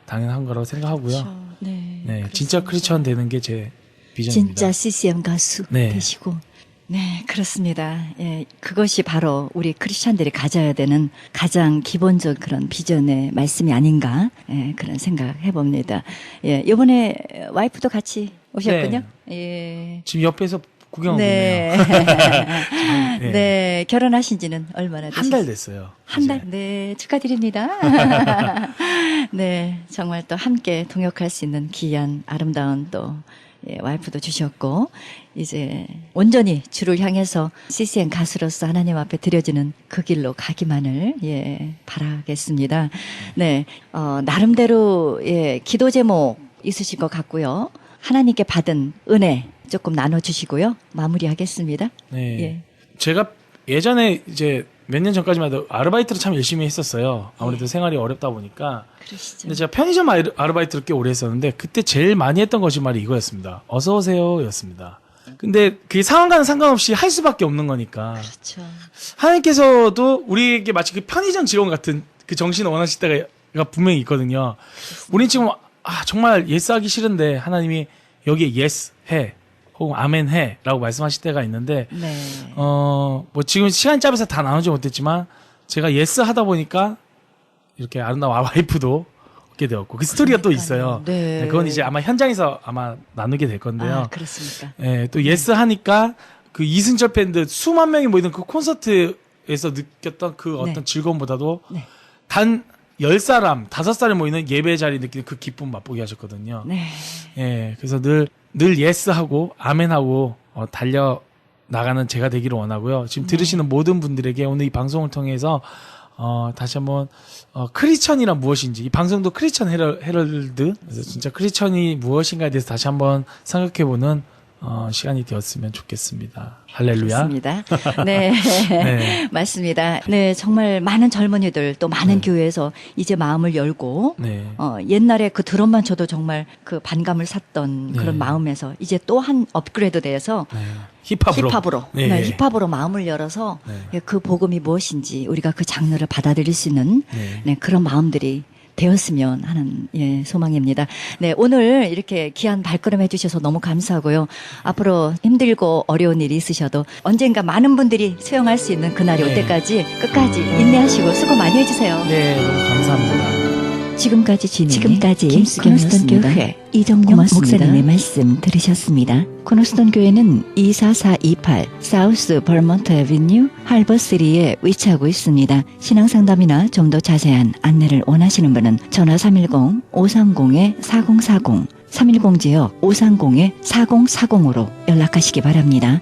당연한 거라고 생각하고요. 그렇죠. 네. 네, 그렇습니다. 진짜 크리스천 되는 게 제 비전입니다. 진짜 CCM 가수 네. 되시고. 네, 그렇습니다. 예, 그것이 바로 우리 크리스찬들이 가져야 되는 가장 기본적 그런 비전의 말씀이 아닌가, 그런 생각 해봅니다. 예, 이번에 와이프도 같이 오셨군요. 예. 지금 옆에서 구경하고 네. 있네요. 네. 네, 결혼하신 지는 얼마나 되셨어요? 한 달 됐어요. 한 달? 이제. 네, 축하드립니다. 네, 정말 또 함께 동역할 수 있는 귀한 아름다운 또 와이프도 주셨고, 이제 온전히 주를 향해서 CCM 가수로서 하나님 앞에 드려지는 그 길로 가기만을 바라겠습니다. 네, 나름대로 기도 제목 있으실 것 같고요. 하나님께 받은 은혜 조금 나눠주시고요. 마무리하겠습니다. 네. 예. 제가 예전에 이제 몇 년 전까지만 해도 아르바이트를 참 열심히 했었어요. 아무래도 생활이 어렵다 보니까. 그러시죠. 근데 제가 편의점 아르바이트를 꽤 오래 했었는데 그때 제일 많이 했던 것이 말이 이거였습니다. 어서 오세요 였습니다. 근데 그게 상황과는 상관없이 할 수밖에 없는 거니까. 그렇죠. 하나님께서도 우리에게 마치 그 편의점 직원 같은 그 정신을 원하실 때가 분명히 있거든요. 우린 지금 정말 예스 하기 싫은데 하나님이 여기에 예스 해 혹은 아멘 해 라고 말씀하실 때가 있는데 네. 뭐 지금 시간이 짧아서 다 나누지 못했지만 제가 예스 하다 보니까 이렇게 아름다운 와이프도 얻게 되었고 그 스토리가 또 있어요. 네. 그건 이제 아마 현장에서 아마 나누게 될 건데요. 아, 그렇습니까? 또 예스 하니까 그 이승철 밴드 수만 명이 모이던 그 콘서트에서 느꼈던 그 어떤 네. 즐거움보다도 네. 단 10사람, 5사람이 모이는 예배 자리 느끼는 그 기쁨 맛보게 하셨거든요. 네. 그래서 늘 예스하고 아멘하고 달려 나가는 제가 되기를 원하고요. 지금 들으시는 모든 분들에게 오늘 이 방송을 통해서 다시 한번 크리스천이란 무엇인지, 이 방송도 크리스천 헤럴드, 그래서 진짜 크리스천이 무엇인가에 대해서 다시 한번 생각해보는 시간이 되었으면 좋겠습니다. 할렐루야. 맞습니다. 네. 네. 맞습니다. 네, 정말 많은 젊은이들 또 많은 교회에서 이제 마음을 열고 네. 옛날에 그 드럼만 쳐도 정말 그 반감을 샀던 네. 그런 마음에서 이제 또 한 업그레이드 돼서 네. 힙합으로. 네, 네. 힙합으로 마음을 열어서 네. 그 복음이 무엇인지 우리가 그 장르를 받아들일 수 있는 네. 그런 마음들이 되었으면 하는 소망입니다. 네, 오늘 이렇게 귀한 발걸음 해주셔서 너무 감사하고요. 앞으로 힘들고 어려운 일이 있으셔도 언젠가 많은 분들이 수용할 수 있는 그날이 올 네. 때까지 끝까지 인내하시고 수고 많이 해주세요. 네, 너무 감사합니다. 지금까지 코너스톤 교회 이정용 목사님의 말씀 들으셨습니다. 코너스톤 교회는 24428 사우스 버먼트 애비뉴 할버3에 위치하고 있습니다. 신앙상담이나 좀 더 자세한 안내를 원하시는 분은 전화 310-530-4040 310지역 530-4040으로 연락하시기 바랍니다.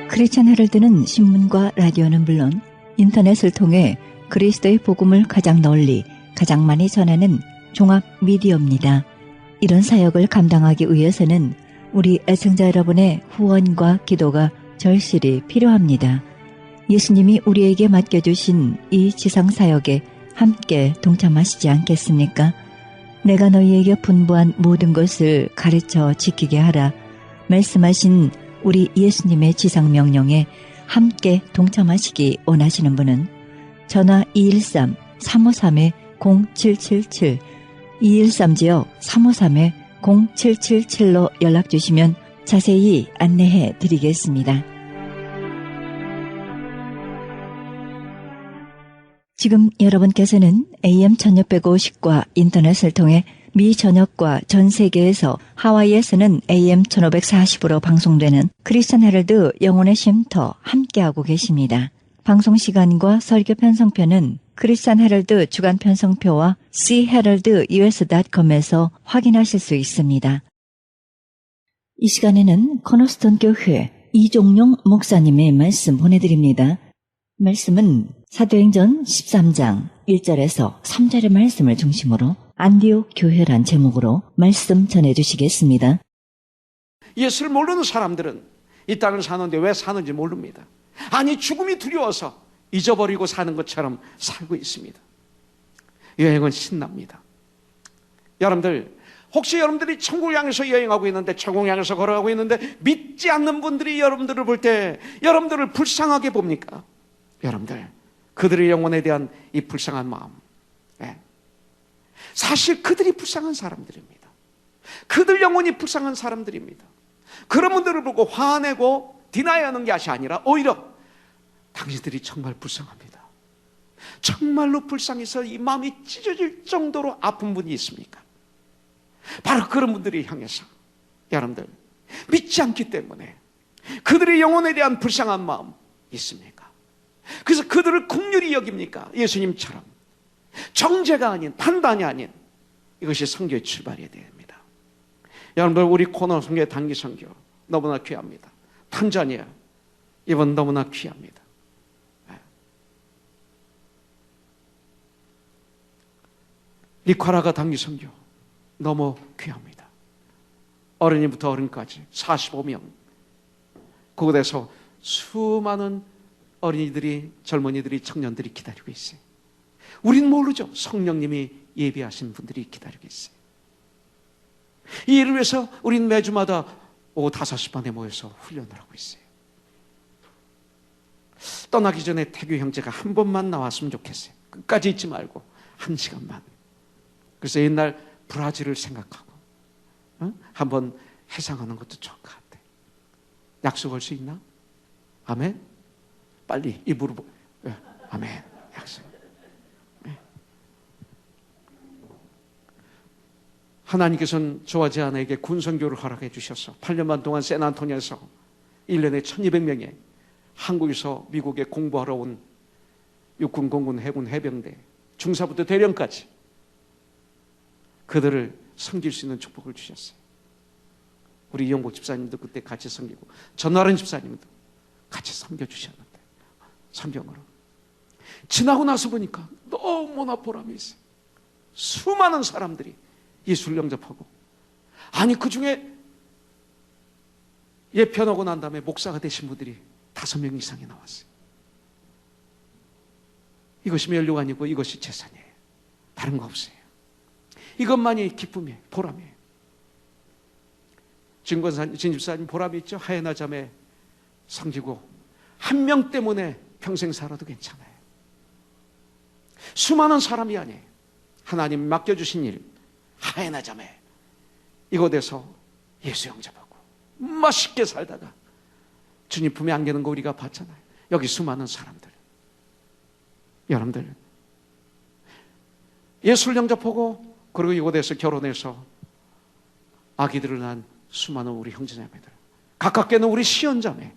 크리스천 헤럴드는 신문과 라디오는 물론 인터넷을 통해 그리스도의 복음을 가장 널리 가장 많이 전하는 종합 미디어입니다. 이런 사역을 감당하기 위해서는 우리 애청자 여러분의 후원과 기도가 절실히 필요합니다. 예수님이 우리에게 맡겨주신 이 지상사역에 함께 동참하시지 않겠습니까? 내가 너희에게 분부한 모든 것을 가르쳐 지키게 하라 말씀하신 우리 예수님의 지상명령에 함께 동참하시기 원하시는 분은 전화 213-353-0777 213지역 353-0777로 연락주시면 자세히 안내해 드리겠습니다. 지금 여러분께서는 AM 1650과 인터넷을 통해 미 전역과 전 세계에서 하와이에서는 AM 1540으로 방송되는 크리스천 헤럴드 영혼의 쉼터 함께하고 계십니다. 방송 시간과 설교 편성표는 크리스천 헤럴드 주간 편성표와 cheheraldus.com에서 확인하실 수 있습니다. 이 시간에는 코너스톤 교회 이종용 목사님의 말씀 보내드립니다. 말씀은 사도행전 13장 1절에서 3절의 말씀을 중심으로 안디옥 교회란 제목으로 말씀 전해주시겠습니다. 예수를 모르는 사람들은 이 땅을 사는데 왜 사는지 모릅니다. 아니 죽음이 두려워서 잊어버리고 사는 것처럼 살고 있습니다. 여행은 신납니다. 여러분들, 혹시 여러분들이 천국을 향해서 여행하고 있는데, 천국을 향해서 걸어가고 있는데 믿지 않는 분들이 여러분들을 볼 때 여러분들을 불쌍하게 봅니까? 여러분들, 그들의 영혼에 대한 이 불쌍한 마음, 사실 그들이 불쌍한 사람들입니다. 그들 영혼이 불쌍한 사람들입니다. 그런 분들을 보고 화내고 디나이하는 것이 아니라 오히려 당신들이 정말 불쌍합니다. 정말로 불쌍해서 이 마음이 찢어질 정도로 아픈 분이 있습니까? 바로 그런 분들이 향해서 여러분들, 믿지 않기 때문에 그들의 영혼에 대한 불쌍한 마음 있습니까? 그래서 그들을 긍휼히 여깁니까? 예수님처럼 정죄가 아닌, 판단이 아닌, 이것이 선교의 출발이어야 됩니다. 여러분들, 우리 코너 선교, 단기 선교 너무나 귀합니다. 탄자니아 이번 너무나 귀합니다. 니카라가 단기 선교 너무 귀합니다. 어린이부터 어른까지 45명, 그곳에서 수많은 어린이들이, 젊은이들이, 청년들이 기다리고 있어요. 우린 모르죠. 성령님이 예비하신 분들이 기다리고 있어요. 이 일을 위해서 우린 매주마다 오후 5시 반에 모여서 훈련을 하고 있어요. 떠나기 전에 태규 형제가 한 번만 나왔으면 좋겠어요. 끝까지 있지 말고 1시간만. 그래서 옛날 브라질을 생각하고 한번 해상하는 것도 좋을 것 같아. 약속할 수 있나? 아멘? 빨리 입으로 아멘. 약속. 하나님께서는 조아지 아내에게 군선교를 허락해 주셔서 8년 반 동안 샌안토니오에서 1년에 1200명의 한국에서 미국에 공부하러 온 육군, 공군, 해군, 해병대, 중사부터 대령까지 그들을 섬길 수 있는 축복을 주셨어요. 우리 이용복 집사님도 그때 같이 섬기고 전나른 집사님도 같이 섬겨주셨는데, 성경으로 지나고 나서 보니까 너무나 보람이 있어요. 수많은 사람들이 예수를 영접하고, 아니 그 중에 예편하고 난 다음에 목사가 되신 분들이 5명 이상이 나왔어요. 이것이 면류관이고 이것이 재산이에요. 다른 거 없어요. 이것만이 기쁨이에요. 보람이에요. 진집사님 보람이 있죠. 하예나 자매 섬기고 한 명 때문에 평생 살아도 괜찮아요. 수많은 사람이 아니에요. 하나님이 맡겨주신 일, 하예나 자매 이곳에서 예수 영접하고 맛있게 살다가 주님 품에 안기는 거 우리가 봤잖아요. 여기 수많은 사람들, 여러분들 예수를 영접하고 그리고 이곳에서 결혼해서 아기들을 낳은 수많은 우리 형제자매들, 가깝게는 우리 시언자매,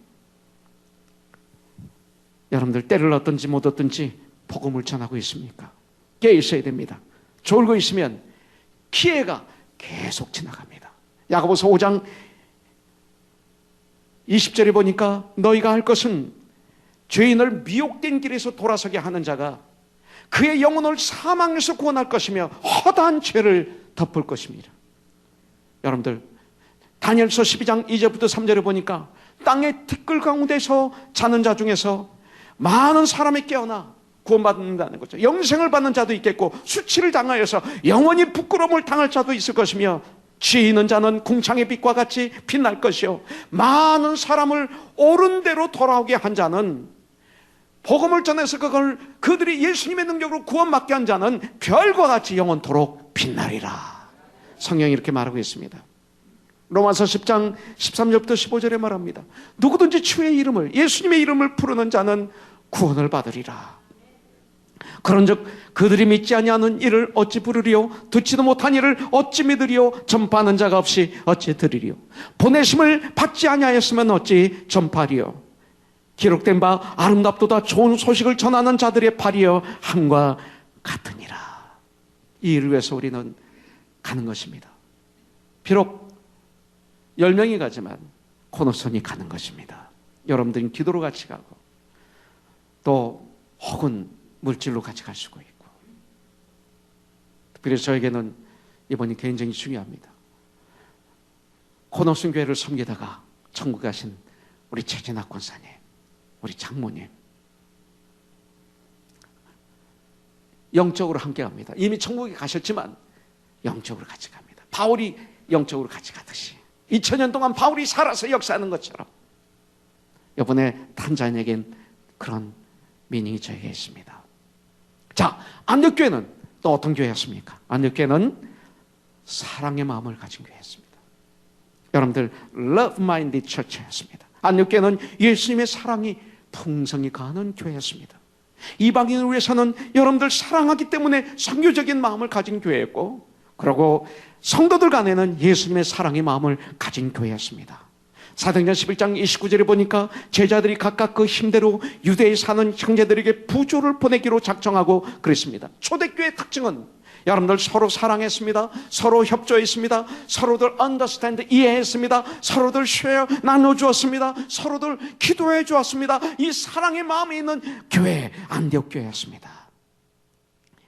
여러분들 때를 얻든지 못 얻든지 복음을 전하고 있습니까? 깨어 있어야 됩니다. 졸고 있으면 기회가 계속 지나갑니다. 야고보서 5장 20절에 보니까 너희가 할 것은 죄인을 미혹된 길에서 돌아서게 하는 자가 그의 영혼을 사망에서 구원할 것이며 허다한 죄를 덮을 것입니다. 여러분들 다니엘서 12장 2절부터 3절에 보니까 땅의 티끌 가운데서 자는 자 중에서 많은 사람이 깨어나 구원받는다는 거죠. 영생을 받는 자도 있겠고 수치를 당하여서 영원히 부끄러움을 당할 자도 있을 것이며 지혜 있는 자는 궁창의 빛과 같이 빛날 것이요 많은 사람을 옳은 대로 돌아오게 한 자는, 복음을 전해서 그들이 예수님의 능력으로 구원받게 한 자는 별과 같이 영원토록 빛나리라. 성경이 이렇게 말하고 있습니다. 로마서 10장 13절부터 15절에 말합니다. 누구든지 주의 이름을, 예수님의 이름을 부르는 자는 구원을 받으리라. 그런즉 그들이 믿지 아니하는 이를 어찌 부르리요? 듣지도 못한 이를 어찌 믿으리요? 전파하는 자가 없이 어찌 들으리요? 보내심을 받지 아니하였으면 어찌 전파하리요? 기록된 바 아름답도다 좋은 소식을 전하는 자들의 발이여 함과 같으니라. 이 일을 위해서 우리는 가는 것입니다. 비록 10명이 가지만 코너선이 가는 것입니다. 여러분들은 기도로 같이 가고 또 혹은 물질로 같이 갈 수가 있고, 그래서 저에게는 이번이 굉장히 중요합니다. 코너선 교회를 섬기다가 천국 가신 우리 최진학 권사님, 우리 장모님 영적으로 함께 갑니다. 이미 천국에 가셨지만 영적으로 같이 갑니다. 바울이 영적으로 같이 가듯이 2000년 동안 바울이 살아서 역사하는 것처럼 이번에 탄자니에겐 그런 미닝이 저에게 있습니다. 자, 안역교회는 또 어떤 교회였습니까? 안역교회는 사랑의 마음을 가진 교회였습니다. 여러분들 love-minded church였습니다. 안역교회는 예수님의 사랑이 풍성히 가는 교회였습니다. 이방인을 위해서는 여러분들 사랑하기 때문에 선교적인 마음을 가진 교회였고, 그리고 성도들 간에는 예수님의 사랑의 마음을 가진 교회였습니다. 사도행전 11장 29절에 보니까 제자들이 각각 그 힘대로 유대에 사는 형제들에게 부조를 보내기로 작정하고 그랬습니다. 초대교회의 특징은 여러분들 서로 사랑했습니다. 서로 협조했습니다. 서로들 understand, 이해했습니다. 서로들 share, 나눠주었습니다. 서로들 기도해 주었습니다. 이 사랑의 마음이 있는 교회, 안디옥교회였습니다.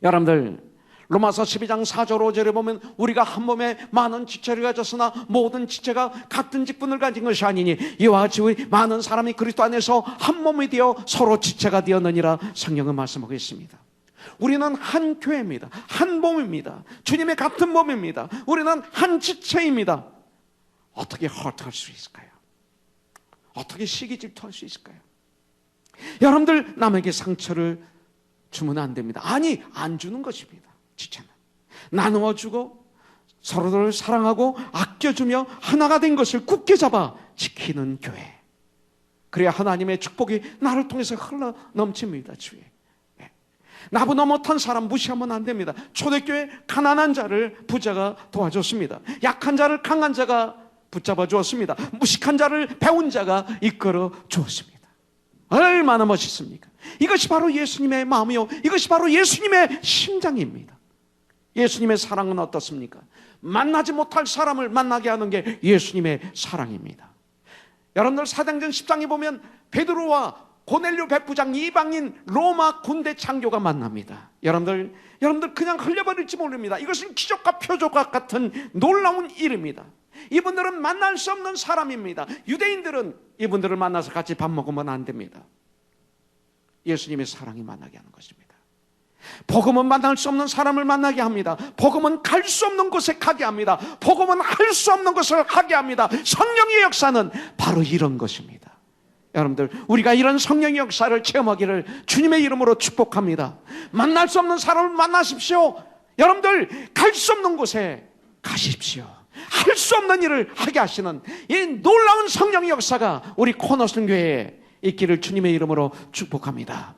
여러분들 로마서 12장 4절 5절에 보면 우리가 한 몸에 많은 지체를 가졌으나 모든 지체가 같은 직분을 가진 것이 아니니 이와 같이 우리 많은 사람이 그리스도 안에서 한 몸이 되어 서로 지체가 되었느니라 성경은 말씀하고 있습니다. 우리는 한 교회입니다. 한 몸입니다. 주님의 같은 몸입니다. 우리는 한 지체입니다. 어떻게 허투할 수 있을까요? 어떻게 시기 질투할 수 있을까요? 여러분들 남에게 상처를 주면 안 됩니다. 아니, 안 주는 것입니다. 지체는 나누어 주고 서로를 사랑하고 아껴주며 하나가 된 것을 굳게 잡아 지키는 교회. 그래야 하나님의 축복이 나를 통해서 흘러 넘칩니다. 주에 나보다 못한 사람 무시하면 안 됩니다. 초대교회 가난한 자를 부자가 도와줬습니다. 약한 자를 강한 자가 붙잡아 주었습니다. 무식한 자를 배운 자가 이끌어 주었습니다. 얼마나 멋있습니까? 이것이 바로 예수님의 마음이요, 이것이 바로 예수님의 심장입니다. 예수님의 사랑은 어떻습니까? 만나지 못할 사람을 만나게 하는 게 예수님의 사랑입니다. 여러분들 사도행전 10장에 보면 베드로와 고넬료 백부장 이방인 로마 군대 장교가 만납니다. 여러분들 그냥 흘려버릴지 모릅니다. 이것은 기적과 표적과 같은 놀라운 일입니다. 이분들은 만날 수 없는 사람입니다. 유대인들은 이분들을 만나서 같이 밥 먹으면 안 됩니다. 예수님의 사랑이 만나게 하는 것입니다. 복음은 만날 수 없는 사람을 만나게 합니다. 복음은 갈 수 없는 곳에 가게 합니다. 복음은 할 수 없는 것을 하게 합니다. 성령의 역사는 바로 이런 것입니다. 여러분들, 우리가 이런 성령의 역사를 체험하기를 주님의 이름으로 축복합니다. 만날 수 없는 사람을 만나십시오. 여러분들, 갈 수 없는 곳에 가십시오. 할 수 없는 일을 하게 하시는 이 놀라운 성령의 역사가 우리 코너슨 교회에 있기를 주님의 이름으로 축복합니다.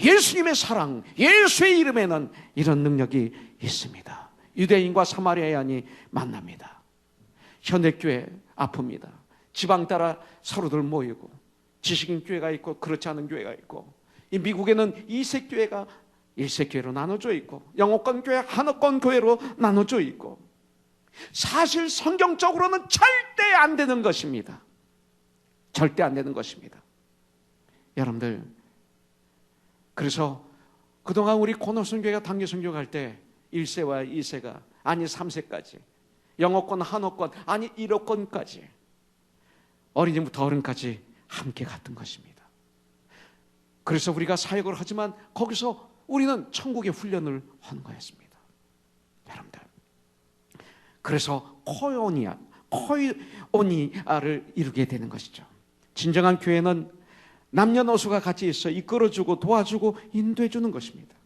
예수님의 사랑, 예수의 이름에는 이런 능력이 있습니다. 유대인과 사마리아인이 만납니다. 현대교회 아픕니다. 지방 따라 서로들 모이고, 지식인 교회가 있고 그렇지 않은 교회가 있고, 이 미국에는 이색 교회가 일색 교회로 나눠져 있고, 영어권 교회, 한어권 교회로 나눠져 있고, 사실 성경적으로는 절대 안 되는 것입니다. 절대 안 되는 것입니다. 여러분들, 그래서 그동안 우리 고노선교회가 단기선교 갈 때 1세와 2세가 아니 3세까지, 영어권, 한어권, 아니 1어권까지, 어린이부터 어른까지 함께 갔던 것입니다. 그래서 우리가 사역을 하지만 거기서 우리는 천국의 훈련을 하는 거였습니다. 여러분들, 그래서 코이오니아를 이루게 되는 것이죠. 진정한 교회는 남녀노소가 같이 있어 이끌어주고 도와주고 인도해주는 것입니다.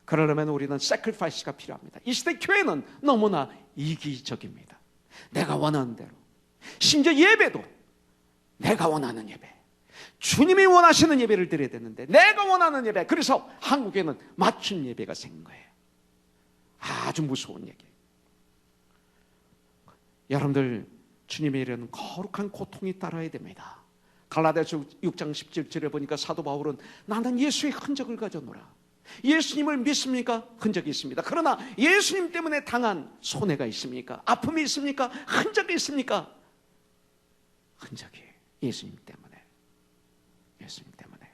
그러려면 우리는 sacrifice가 필요합니다. 이 시대 교회는 너무나 이기적입니다. 내가 원하는 대로, 심지어 예배도 내가 원하는 예배, 주님이 원하시는 예배를 드려야 되는데 내가 원하는 예배. 그래서 한국에는 맞춤 예배가 생긴 거예요. 아주 무서운 얘기. 여러분들, 주님의 이런 거룩한 고통이 따라야 됩니다. 갈라디아서 6장 17절에 보니까 사도 바울은 나는 예수의 흔적을 가져노라. 예수님을 믿습니까? 흔적이 있습니다. 그러나 예수님 때문에 당한 손해가 있습니까? 아픔이 있습니까? 흔적이 있습니까? 흔적이 예수님 때문에. 예수님 때문에.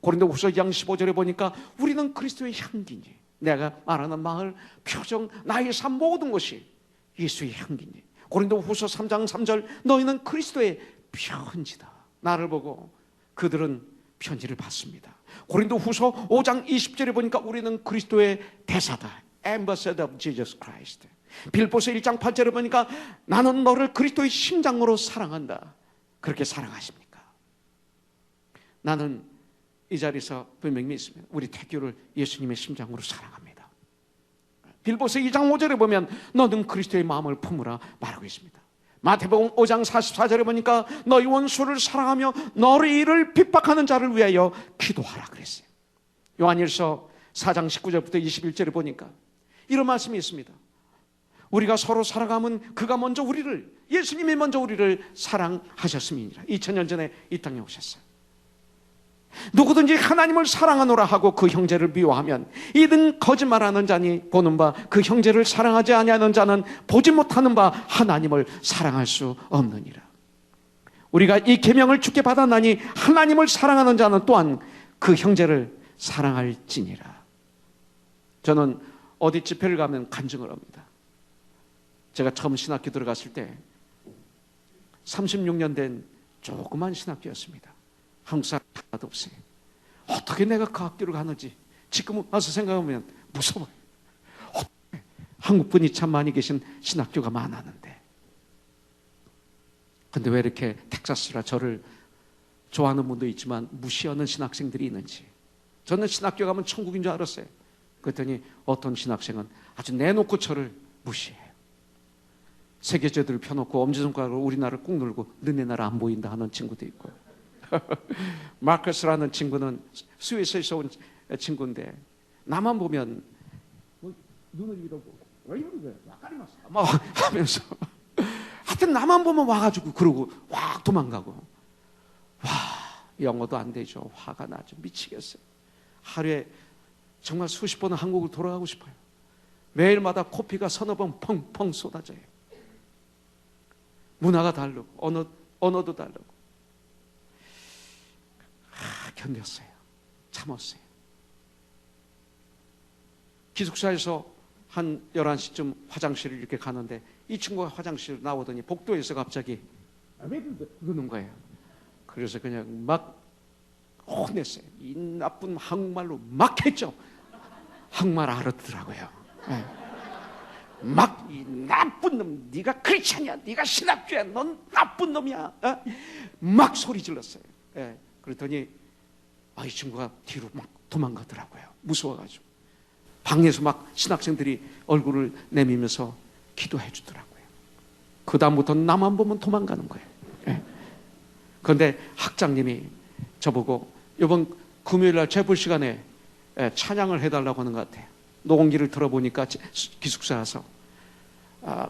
고린도후서 2장 15절에 보니까 우리는 그리스도의 향기니, 내가 말하는 말, 표정, 나의 삶 모든 것이 예수의 향기니. 고린도후서 3장 3절, 너희는 그리스도의 편지다. 나를 보고 그들은 편지를 받습니다. 고린도후서 5장 20절에 보니까 우리는 그리스도의 대사다. Ambassador of Jesus Christ. 빌보서 1장 8절에 보니까 나는 너를 그리스도의 심장으로 사랑한다. 그렇게 사랑하십니까? 나는 이 자리에서 분명히 믿습니다. 우리 태교를 예수님의 심장으로 사랑합니다. 빌보서 2장 5절에 보면 너는 그리스도의 마음을 품으라 말하고 있습니다. 마태복음 5장 44절에 보니까 너희 원수를 사랑하며 너희를 핍박하는 자를 위하여 기도하라 그랬어요. 요한일서 4장 19절부터 21절에 보니까 이런 말씀이 있습니다. 우리가 서로 살아가면 그가 먼저 우리를, 예수님이 먼저 우리를 사랑하셨음이니라. 2000년 전에 이 땅에 오셨어요. 누구든지 하나님을 사랑하노라 하고 그 형제를 미워하면 이는 거짓말하는 자니 보는 바 그 형제를 사랑하지 아니하는 자는 보지 못하는 바 하나님을 사랑할 수 없느니라. 우리가 이 계명을 주께 받았나니 하나님을 사랑하는 자는 또한 그 형제를 사랑할지니라. 저는 어디 집회를 가면 간증을 합니다. 제가 처음 신학교 들어갔을 때 36년 된 조그만 신학교였습니다. 한국 사람 하나도 없어요. 어떻게 내가 그 학교를 가는지 지금 와서 생각하면 무서워요. 한국 분이 참 많이 계신 신학교가 많았는데, 근데 왜 이렇게 텍사스라 저를 좋아하는 분도 있지만 무시하는 신학생들이 있는지. 저는 신학교 가면 천국인 줄 알았어요. 그랬더니 어떤 신학생은 아주 내놓고 저를 무시해요. 세계제들을 펴놓고 엄지손가락으로 우리나라를 꾹 누르고 너네 나라 안 보인다 하는 친구도 있고 마커스라는 친구는 스위스에서 온 친구인데 나만 보면 뭐 눈을 이러고 왜 이러는 거야? 와까리마스 막 하면서 하여튼 나만 보면 와가지고 그러고 확 도망가고. 와, 영어도 안 되죠. 화가 나죠. 미치겠어요. 하루에 정말 수십 번은 한국을 돌아가고 싶어요. 매일마다 코피가 서너 번 펑펑 쏟아져요. 문화가 다르고 언어도 다르고. 견뎠어요. 참았어요. 기숙사에서 한 11시쯤 화장실을 이렇게 가는데 이 친구가 화장실 나오더니 복도에서 갑자기 그러는 거예요. 그래서 그냥 막 혼냈어요. 이 나쁜 한국말로 막 했죠. 한국말 알아듣더라고요. 네. 막 이 나쁜 놈, 네가 크리스찬이야, 네가 신학교야, 넌 나쁜 놈이야. 어? 막 소리 질렀어요. 네. 그랬더니 이 친구가 뒤로 막 도망가더라고요. 무서워가지고. 방에서 막 신학생들이 얼굴을 내밀면서 기도해 주더라고요. 그 다음부터 나만 보면 도망가는 거예요. 네. 그런데 학장님이 저보고 이번 금요일날 재불 시간에 찬양을 해달라고 하는 것 같아요. 녹음기를 들어보니까 기숙사 와서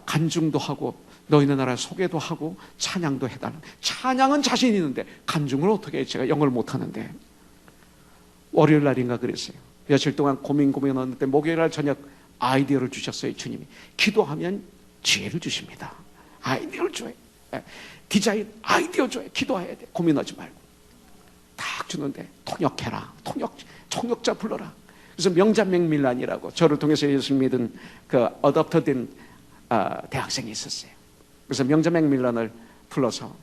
간증도 하고 너희네 나라 소개도 하고 찬양도 해달라. 찬양은 자신 있는데 간증을 어떻게 해? 제가 영어를 못하는데. 월요일 날인가 그랬어요. 며칠 동안 고민하는데 목요일날 저녁 아이디어를 주셨어요. 주님이 기도하면 지혜를 주십니다. 아이디어를 줘요. 디자인 아이디어 줘요. 기도해야 돼. 고민하지 말고 딱 주는데 통역해라. 통역자 불러라. 그래서 명자 맥밀란이라고 저를 통해서 예수 믿은 그 어댑터된 대학생이 있었어요. 그래서 명자 맥밀란을 불러서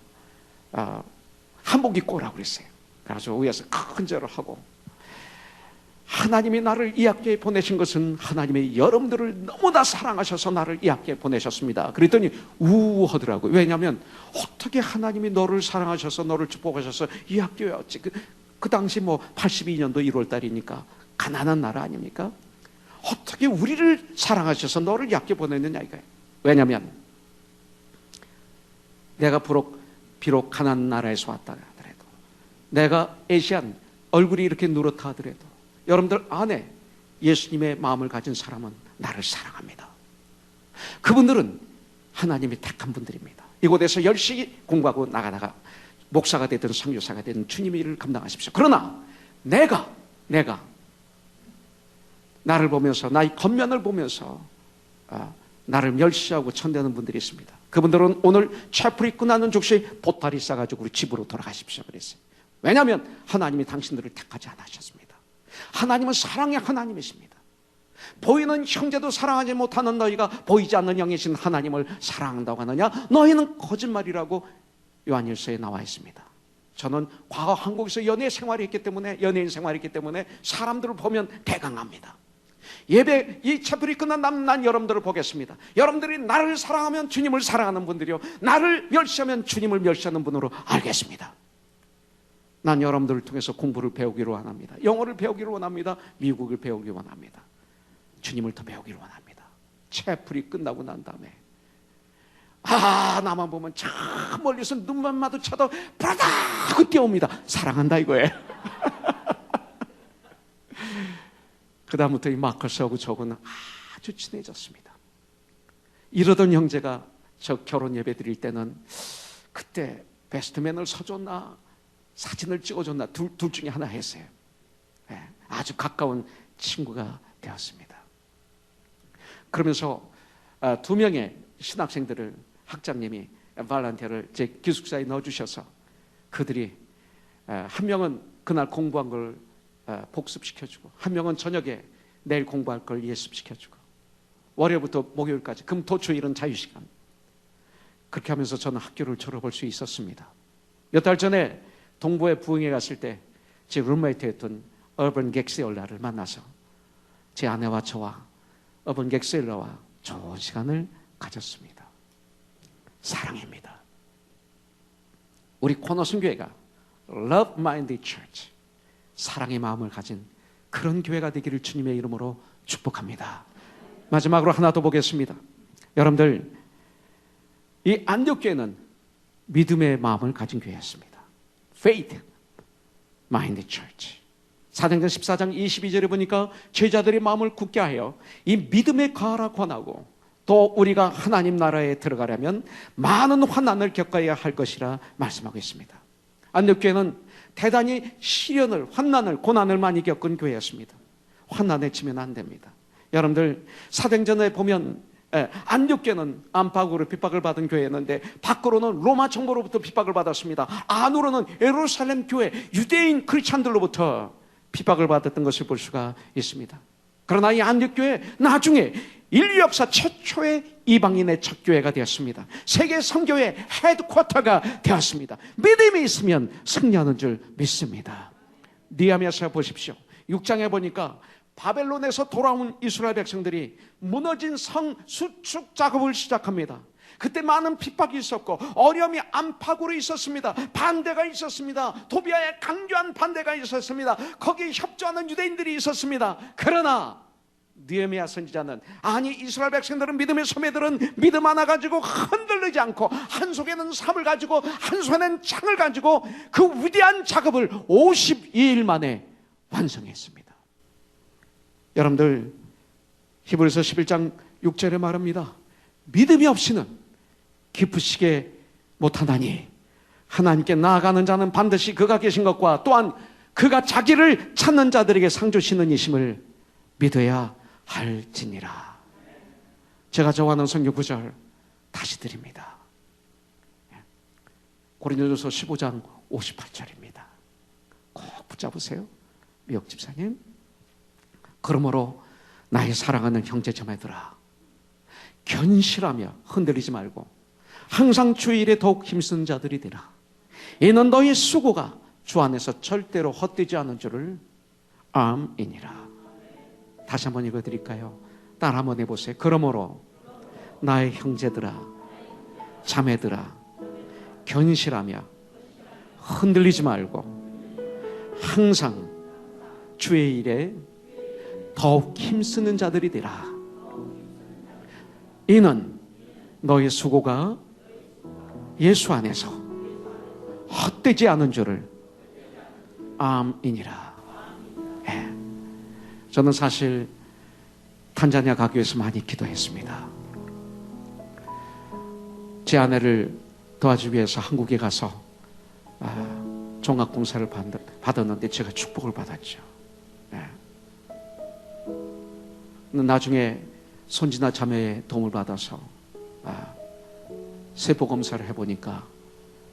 한복 입고 오라고 그랬어요. 그래서 위에서 큰 절을 하고, 하나님이 나를 이 학교에 보내신 것은 하나님의 여러분들을 너무나 사랑하셔서 나를 이 학교에 보내셨습니다. 그랬더니 우하더라고요. 왜냐하면 어떻게 하나님이 너를 사랑하셔서 너를 축복하셔서 이 학교에 왔지. 그 당시 뭐 82년도 1월 달이니까 가난한 나라 아닙니까? 어떻게 우리를 사랑하셔서 너를 이 학교에 보냈느냐 이거예요. 왜냐하면 내가 비록 가난한 나라에서 왔다 하더라도, 내가 아시안 얼굴이 이렇게 누렇다 하더라도 여러분들 안에 예수님의 마음을 가진 사람은 나를 사랑합니다. 그분들은 하나님이 택한 분들입니다. 이곳에서 열심히 공부하고 나가다가 목사가 되든 선교사가 되든 주님의 일을 감당하십시오. 그러나 내가 나를 보면서, 나의 겉면을 보면서 나를 멸시하고 천대하는 분들이 있습니다. 그분들은 오늘 채플이 끝나는 즉시 보따리 싸가지고 우리 집으로 돌아가십시오 그랬어요. 왜냐하면 하나님이 당신들을 택하지 않으셨습니다. 하나님은 사랑의 하나님이십니다. 보이는 형제도 사랑하지 못하는 너희가 보이지 않는 영이신 하나님을 사랑한다고 하느냐? 너희는 거짓말이라고 요한일서에 나와 있습니다. 저는 과거 한국에서 연예인 생활이 있기 때문에 사람들을 보면 대강합니다. 예배 이 채플이 끝난 다음 난 여러분들을 보겠습니다. 여러분들이 나를 사랑하면 주님을 사랑하는 분들이요, 나를 멸시하면 주님을 멸시하는 분으로 알겠습니다. 난 여러분들을 통해서 공부를 배우기를 원합니다. 영어를 배우기를 원합니다. 미국을 배우기를 원합니다. 주님을 더 배우기를 원합니다. 채플이 끝나고 난 다음에 나만 보면 저 멀리서 눈만 마주쳐도 브라다 하고 뛰어옵니다. 사랑한다 이거예요. 그 다음부터 이 마커스하고 저거는 아주 친해졌습니다. 이러던 형제가 저 결혼 예배 드릴 때는 그때 베스트맨을 서줬나 사진을 찍어줬나 둘 중에 하나 했어요. 아주 가까운 친구가 되었습니다. 그러면서 2명의 신학생들을 학장님이 발란티어를 제 기숙사에 넣어주셔서 그들이 한 명은 그날 공부한 걸 복습시켜주고, 한 명은 저녁에 내일 공부할 걸 예습시켜주고, 월요일부터 목요일까지 금토초일은 자유시간. 그렇게 하면서 저는 학교를 졸업할 수 있었습니다. 몇 달 전에 동부에 부흥회 갔을 때 제 룸메이트였던 어번 객세일러를 만나서 제 아내와 저와 어번 객세일러와 좋은 시간을 가졌습니다. 사랑입니다. 우리 코너슨 교회가 Love Minded Church, 사랑의 마음을 가진 그런 교회가 되기를 주님의 이름으로 축복합니다. 마지막으로 하나 더 보겠습니다. 여러분들, 이 안디옥교회는 믿음의 마음을 가진 교회였습니다. Faith Minded Church. 사도행전 14장 22절에 보니까 제자들의 마음을 굳게 하여 이 믿음의 가라 권하고, 또 우리가 하나님 나라에 들어가려면 많은 환난을 겪어야 할 것이라 말씀하고 있습니다. 안디옥교회는 대단히 시련을, 환난을, 고난을 많이 겪은 교회였습니다. 환난에 치면 안 됩니다. 여러분들, 사도행전에 보면 안디옥교회는 안팎으로 핍박을 받은 교회였는데 밖으로는 로마 정부로부터 핍박을 받았습니다. 안으로는 예루살렘 교회, 유대인 크리스찬들로부터 핍박을 받았던 것을 볼 수가 있습니다. 그러나 이 안디옥교회 나중에 인류 역사 최초의 이방인의 첫 교회가 되었습니다. 세계 선교회 헤드쿼터가 되었습니다. 믿음이 있으면 승리하는 줄 믿습니다. 느헤미야서 보십시오. 6장에 보니까 바벨론에서 돌아온 이스라엘 백성들이 무너진 성 수축 작업을 시작합니다. 그때 많은 핍박이 있었고 어려움이 안팎으로 있었습니다. 반대가 있었습니다. 도비아의 강조한 반대가 있었습니다. 거기에 협조하는 유대인들이 있었습니다. 그러나 느헤미야 선지자는, 아니 이스라엘 백성들은, 믿음의 소매들은 믿음 하나 가지고 흔들리지 않고 한 손에는 삽을 가지고 한 손에는 창을 가지고 그 위대한 작업을 52일 만에 완성했습니다. 여러분들, 히브리서 11장 6절에 말합니다. 믿음이 없이는 기쁘시게 못하나니 하나님께 나아가는 자는 반드시 그가 계신 것과 또한 그가 자기를 찾는 자들에게 상 주시는 이심을 믿어야 할지니라. 제가 좋아하는 성경 구절 다시 드립니다. 고린도전서 15장 58절입니다. 꼭 붙잡으세요, 미역 집사님. 그러므로 나의 사랑하는 형제자매들아, 견실하며 흔들리지 말고 항상 주의 일에 더욱 힘쓰는 자들이 되라. 이는 너희 수고가 주 안에서 절대로 헛되지 않은 줄을 암이니라. 다시 한번 읽어드릴까요? 따라 한번 해보세요. 그러므로 나의 형제들아, 자매들아, 견실하며 흔들리지 말고 항상 주의 일에 더욱 힘쓰는 자들이 되라. 이는 너의 수고가 예수 안에서 헛되지 않은 줄을 암이니라. 저는 사실 탄자니아 가기 위해서 많이 기도했습니다. 제 아내를 도와주기 위해서 한국에 가서 종합공사를 받았는데 제가 축복을 받았죠. 나중에 손지나 자매의 도움을 받아서 세포검사를 해보니까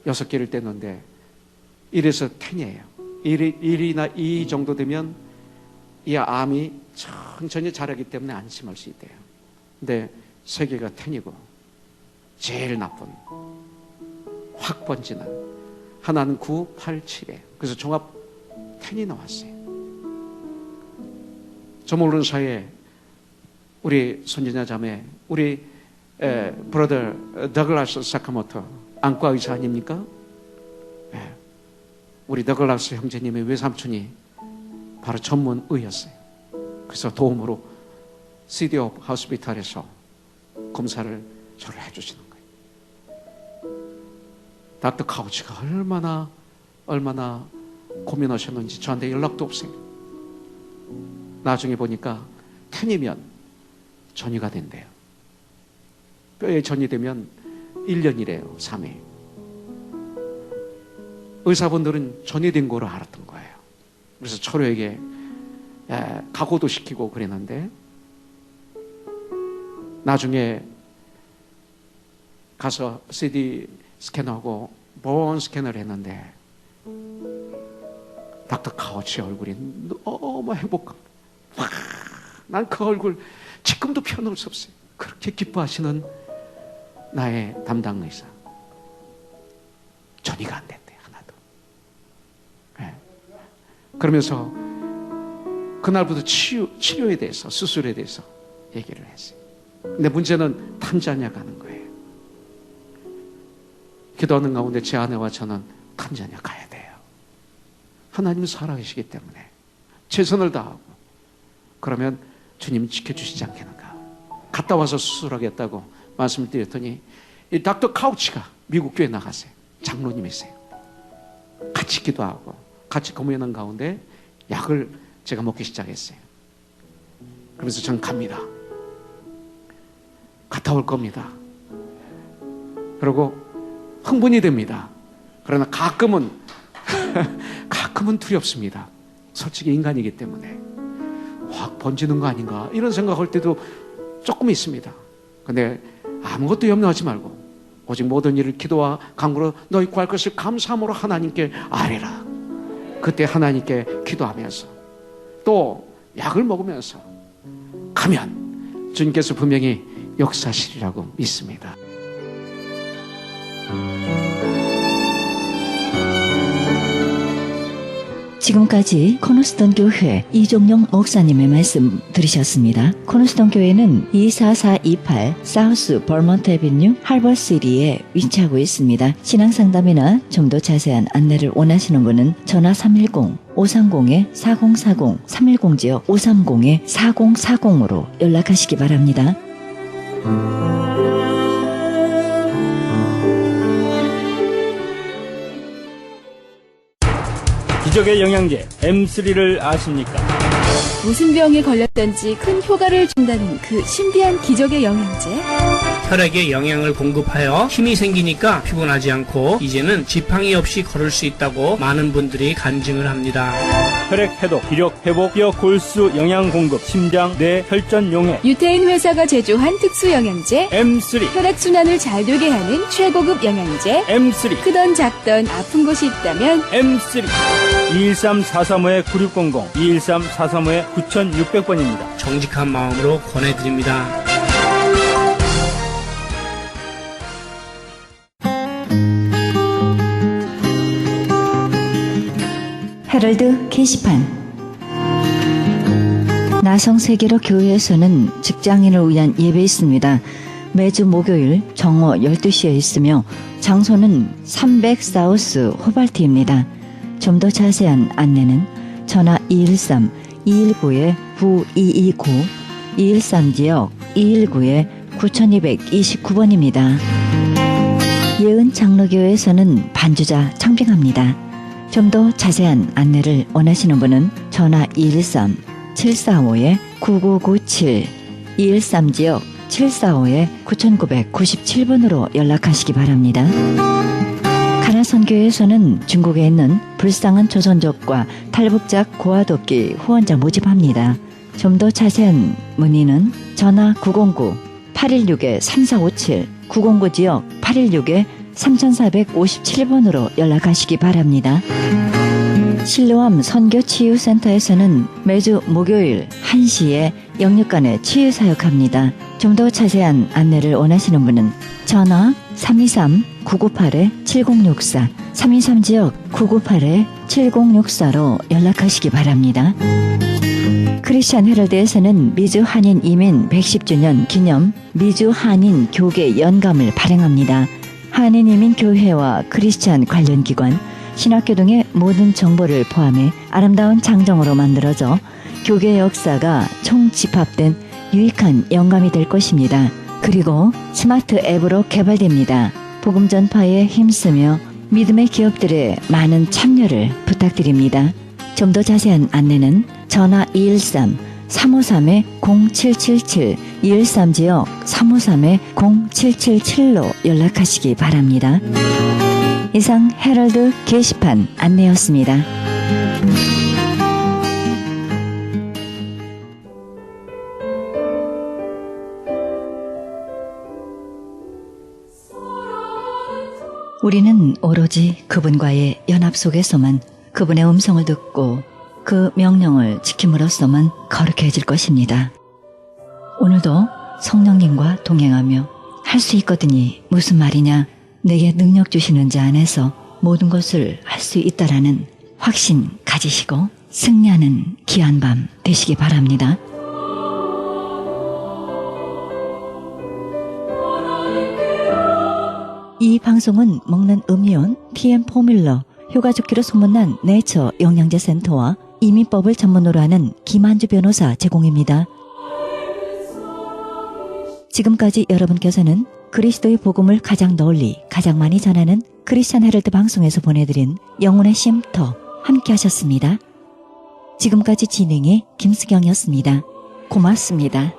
6개를 뗐는데 1에서 10이에요. 1이나 2 정도 되면 이 암이 천천히 자라기 때문에 안심할 수 있대요. 근데 3개가 10이고 제일 나쁜 확 번지는 하나는 9, 8, 7이에요. 그래서 종합 10이 나왔어요. 저 모르는 사이에 우리 손자녀 자매, 우리 브로더 더글라스 사카모토 안과 의사 아닙니까? 우리 더글라스 형제님의 외삼촌이 바로 전문의였어요. 그래서 도움으로 시티 오브 하우스피탈에서 검사를 저를 해주시는 거예요. 닥터 카우치가 얼마나 고민하셨는지 저한테 연락도 없어요. 나중에 보니까 10이면 전이가 된대요. 뼈에 전이 되면 1년이래요. 3일. 의사분들은 전이 된 거로 알았던 거예요. 그래서 철호에게 각오도 시키고 그랬는데 나중에 가서 CD 스캔하고 본 스캔을 했는데 닥터 카우치 얼굴이 너무 행복합니다. 난 그 얼굴 지금도 표현할 수 없어요. 그렇게 기뻐하시는 나의 담당 의사. 전이가 안 됐대 하나도. 그러면서 그날부터 치료에 대해서, 수술에 대해서 얘기를 했어요. 근데 문제는 탄자니아 가는 거예요. 기도하는 가운데 제 아내와 저는 탄자니아 가야 돼요. 하나님은 살아계시기 때문에 최선을 다하고 그러면 주님이 지켜주시지 않겠는가. 갔다 와서 수술하겠다고 말씀을 드렸더니 이 닥터 카우치가 미국 교회 나가세요. 장로님이세요. 같이 기도하고 같이 고민하는 가운데 약을 제가 먹기 시작했어요. 그래서 전 갑니다. 갔다 올 겁니다. 그리고 흥분이 됩니다. 그러나 가끔은 두렵습니다. 솔직히 인간이기 때문에 확 번지는 거 아닌가 이런 생각할 때도 조금 있습니다. 근데 아무것도 염려하지 말고 오직 모든 일을 기도와 간구로 너희 구할 것을 감사함으로 하나님께 아뢰라. 그때 하나님께 기도하면서 또 약을 먹으면서 가면 주님께서 분명히 역사하시리라고 믿습니다. 지금까지 코너스톤 교회 이종용 목사님의 말씀 들으셨습니다. 코너스톤 교회는 24428 사우스 버먼트 애비뉴 할버시티에 위치하고 있습니다. 신앙상담이나 좀 더 자세한 안내를 원하시는 분은 전화 310-530-4040 310지역 530-4040으로 연락하시기 바랍니다. 기적의 영양제 M3를 아십니까? 무슨 병에 걸렸던지 큰 효과를 준다는 그 신비한 기적의 영양제. 혈액에 영양을 공급하여 힘이 생기니까 피곤하지 않고 이제는 지팡이 없이 걸을 수 있다고 많은 분들이 간증을 합니다. 혈액 해독, 기력 회복, 뼈 골수 영양 공급, 심장, 뇌, 혈전 용해. 유태인 회사가 제조한 특수 영양제. M3. 혈액 순환을 잘 되게 하는 최고급 영양제. M3. 크던 작던 아픈 곳이 있다면 M3. 213-435-9600, 213-435-9600번입니다. 정직한 마음으로 권해드립니다. 헤럴드 게시판. 나성세계로 교회에서는 직장인을 위한 예배 있습니다. 매주 목요일 정오 12시에 있으며 장소는 300 사우스 호발트입니다. 좀 더 자세한 안내는 전화 213-219-9229 213지역 219-9229번입니다. 예은 장로교회에서는 반주자 청빙합니다. 좀 더 자세한 안내를 원하시는 분은 전화 213-745-9997 213지역 745-9997번으로 연락하시기 바랍니다. 가나선교회에서는 중국에 있는 불쌍한 조선족과 탈북자 고아돕기 후원자 모집합니다. 좀 더 자세한 문의는 전화 909-816-3457 909지역 816-3457번으로 연락하시기 바랍니다. 실로암 선교치유센터에서는 매주 목요일 1시에 영육간에 치유사역합니다. 좀 더 자세한 안내를 원하시는 분은 전화 323-998-7064 323지역 998-7064로 연락하시기 바랍니다. 크리스찬 헤럴드에서는 미주 한인 이민 110주년 기념 미주 한인 교계 연감을 발행합니다. 한인 이민 교회와 크리스찬 관련 기관, 신학교 등의 모든 정보를 포함해 아름다운 장정으로 만들어져 교계 역사가 총집합된 유익한 영감이 될 것입니다. 그리고 스마트 앱으로 개발됩니다. 복음 전파에 힘쓰며 믿음의 기업들의 많은 참여를 부탁드립니다. 좀 더 자세한 안내는 전화 213-353-0777, 213지역 353-0777로 연락하시기 바랍니다. 이상 헤럴드 게시판 안내였습니다. 우리는 오로지 그분과의 연합 속에서만 그분의 음성을 듣고 그 명령을 지킴으로써만 거룩해질 것입니다. 오늘도 성령님과 동행하며 할 수 있거든이 무슨 말이냐, 내게 능력 주시는 자 안에서 모든 것을 할 수 있다라는 확신 가지시고 승리하는 귀한 밤 되시기 바랍니다. 이 방송은 먹는 음이온 TM 포뮬러, 효과좋기로 소문난 네이처 영양제 센터와 이민법을 전문으로 하는 김한주 변호사 제공입니다. 지금까지 여러분께서는 그리스도의 복음을 가장 널리 가장 많이 전하는 크리스찬 헤럴드 방송에서 보내드린 영혼의 쉼터 함께 하셨습니다. 지금까지 진행의 김수경이었습니다. 고맙습니다.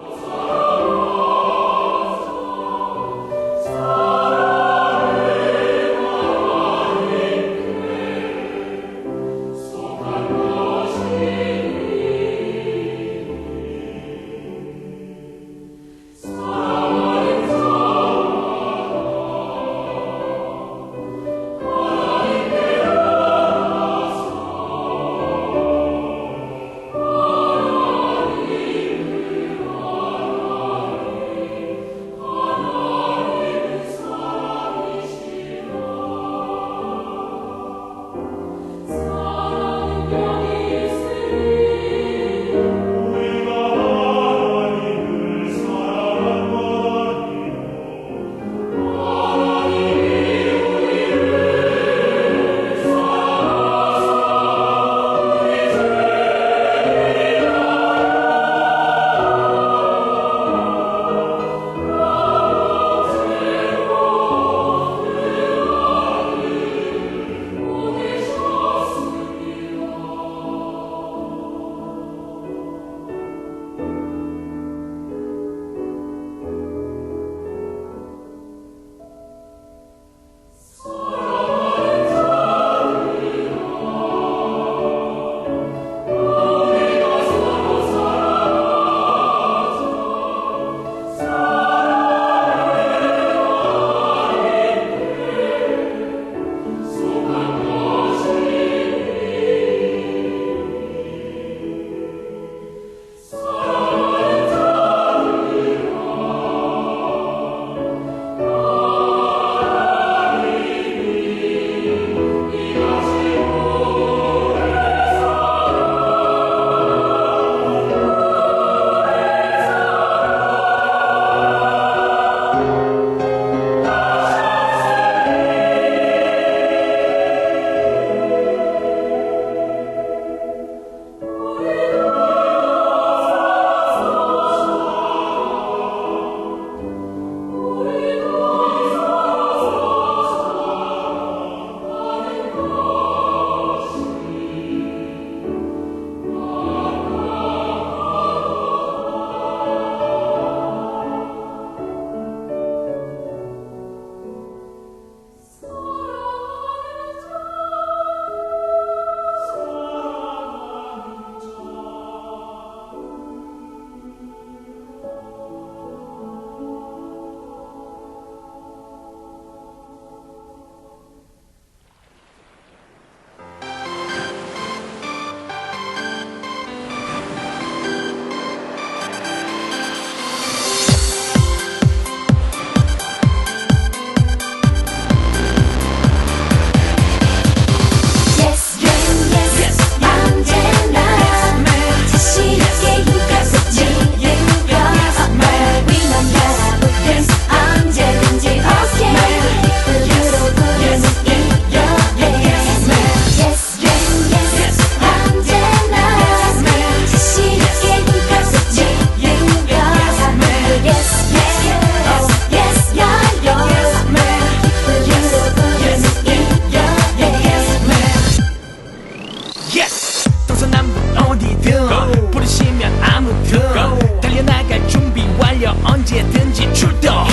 언제든지 출동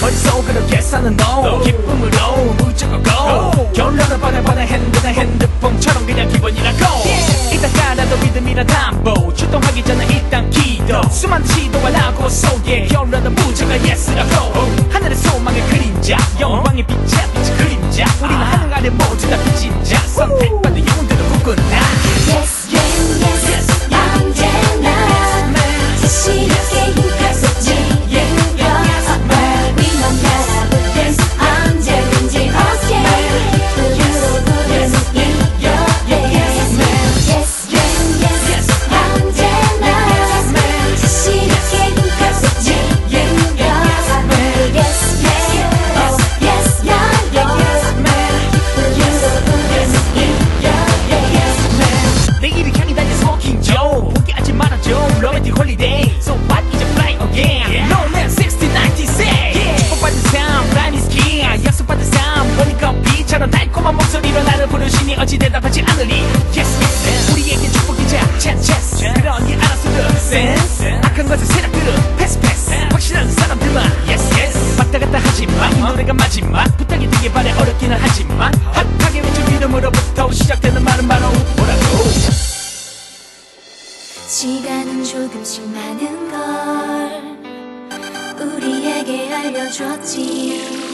머릿속으로 계산은 no 기쁨으로 무조건 go 결론은 뻔해 핸드폰처럼 그냥 기본이라고 일단 깔아도 믿음이란 담보 출동하기 전에 일단 기도 수많은 시도가 나고 속에 결론은 무조건 yes라고 하늘의 소망의 그림자 영광의 빛의 그림자 우리는 하늘 아래 모두 다 빚진 자 선택받은 영혼들을 꿈꾸는 나 Yes, yes, yes, 언제나 지시력에 힘까지 지행겨 위험 나라보든 언제든지 okay 부유로부른 이겨 Yes, yes, yes, 언제나 지시력에 힘까지 지행겨 Yes, yes, yes, 부유로부른 이겨 내일을 향해 달려 smoking Joe 포기하지 말아줘 romantic holiday So what is a fly again No man 60, 90 say 축복받은 삶 rhyme is king 약속받은 삶 보니까 비처럼 달콤한 목소리로 나를 부르시니 어찌 대답하지 않으리 Yes, yes 우리에게 축복이자 chance 그러니 알아서들 sense 악한 것의 세력들은 패스 확실한 사람들만 Yes, yes 왔다 갔다 하지마 이 노래가 마지막 부탁이 되게 바래 어렵기는 하지만 핫하게 외친 이름으로부터 시작되는 말은 바로 뭐라고 시간은 조금씩 많은 걸 우리에게 알려줬지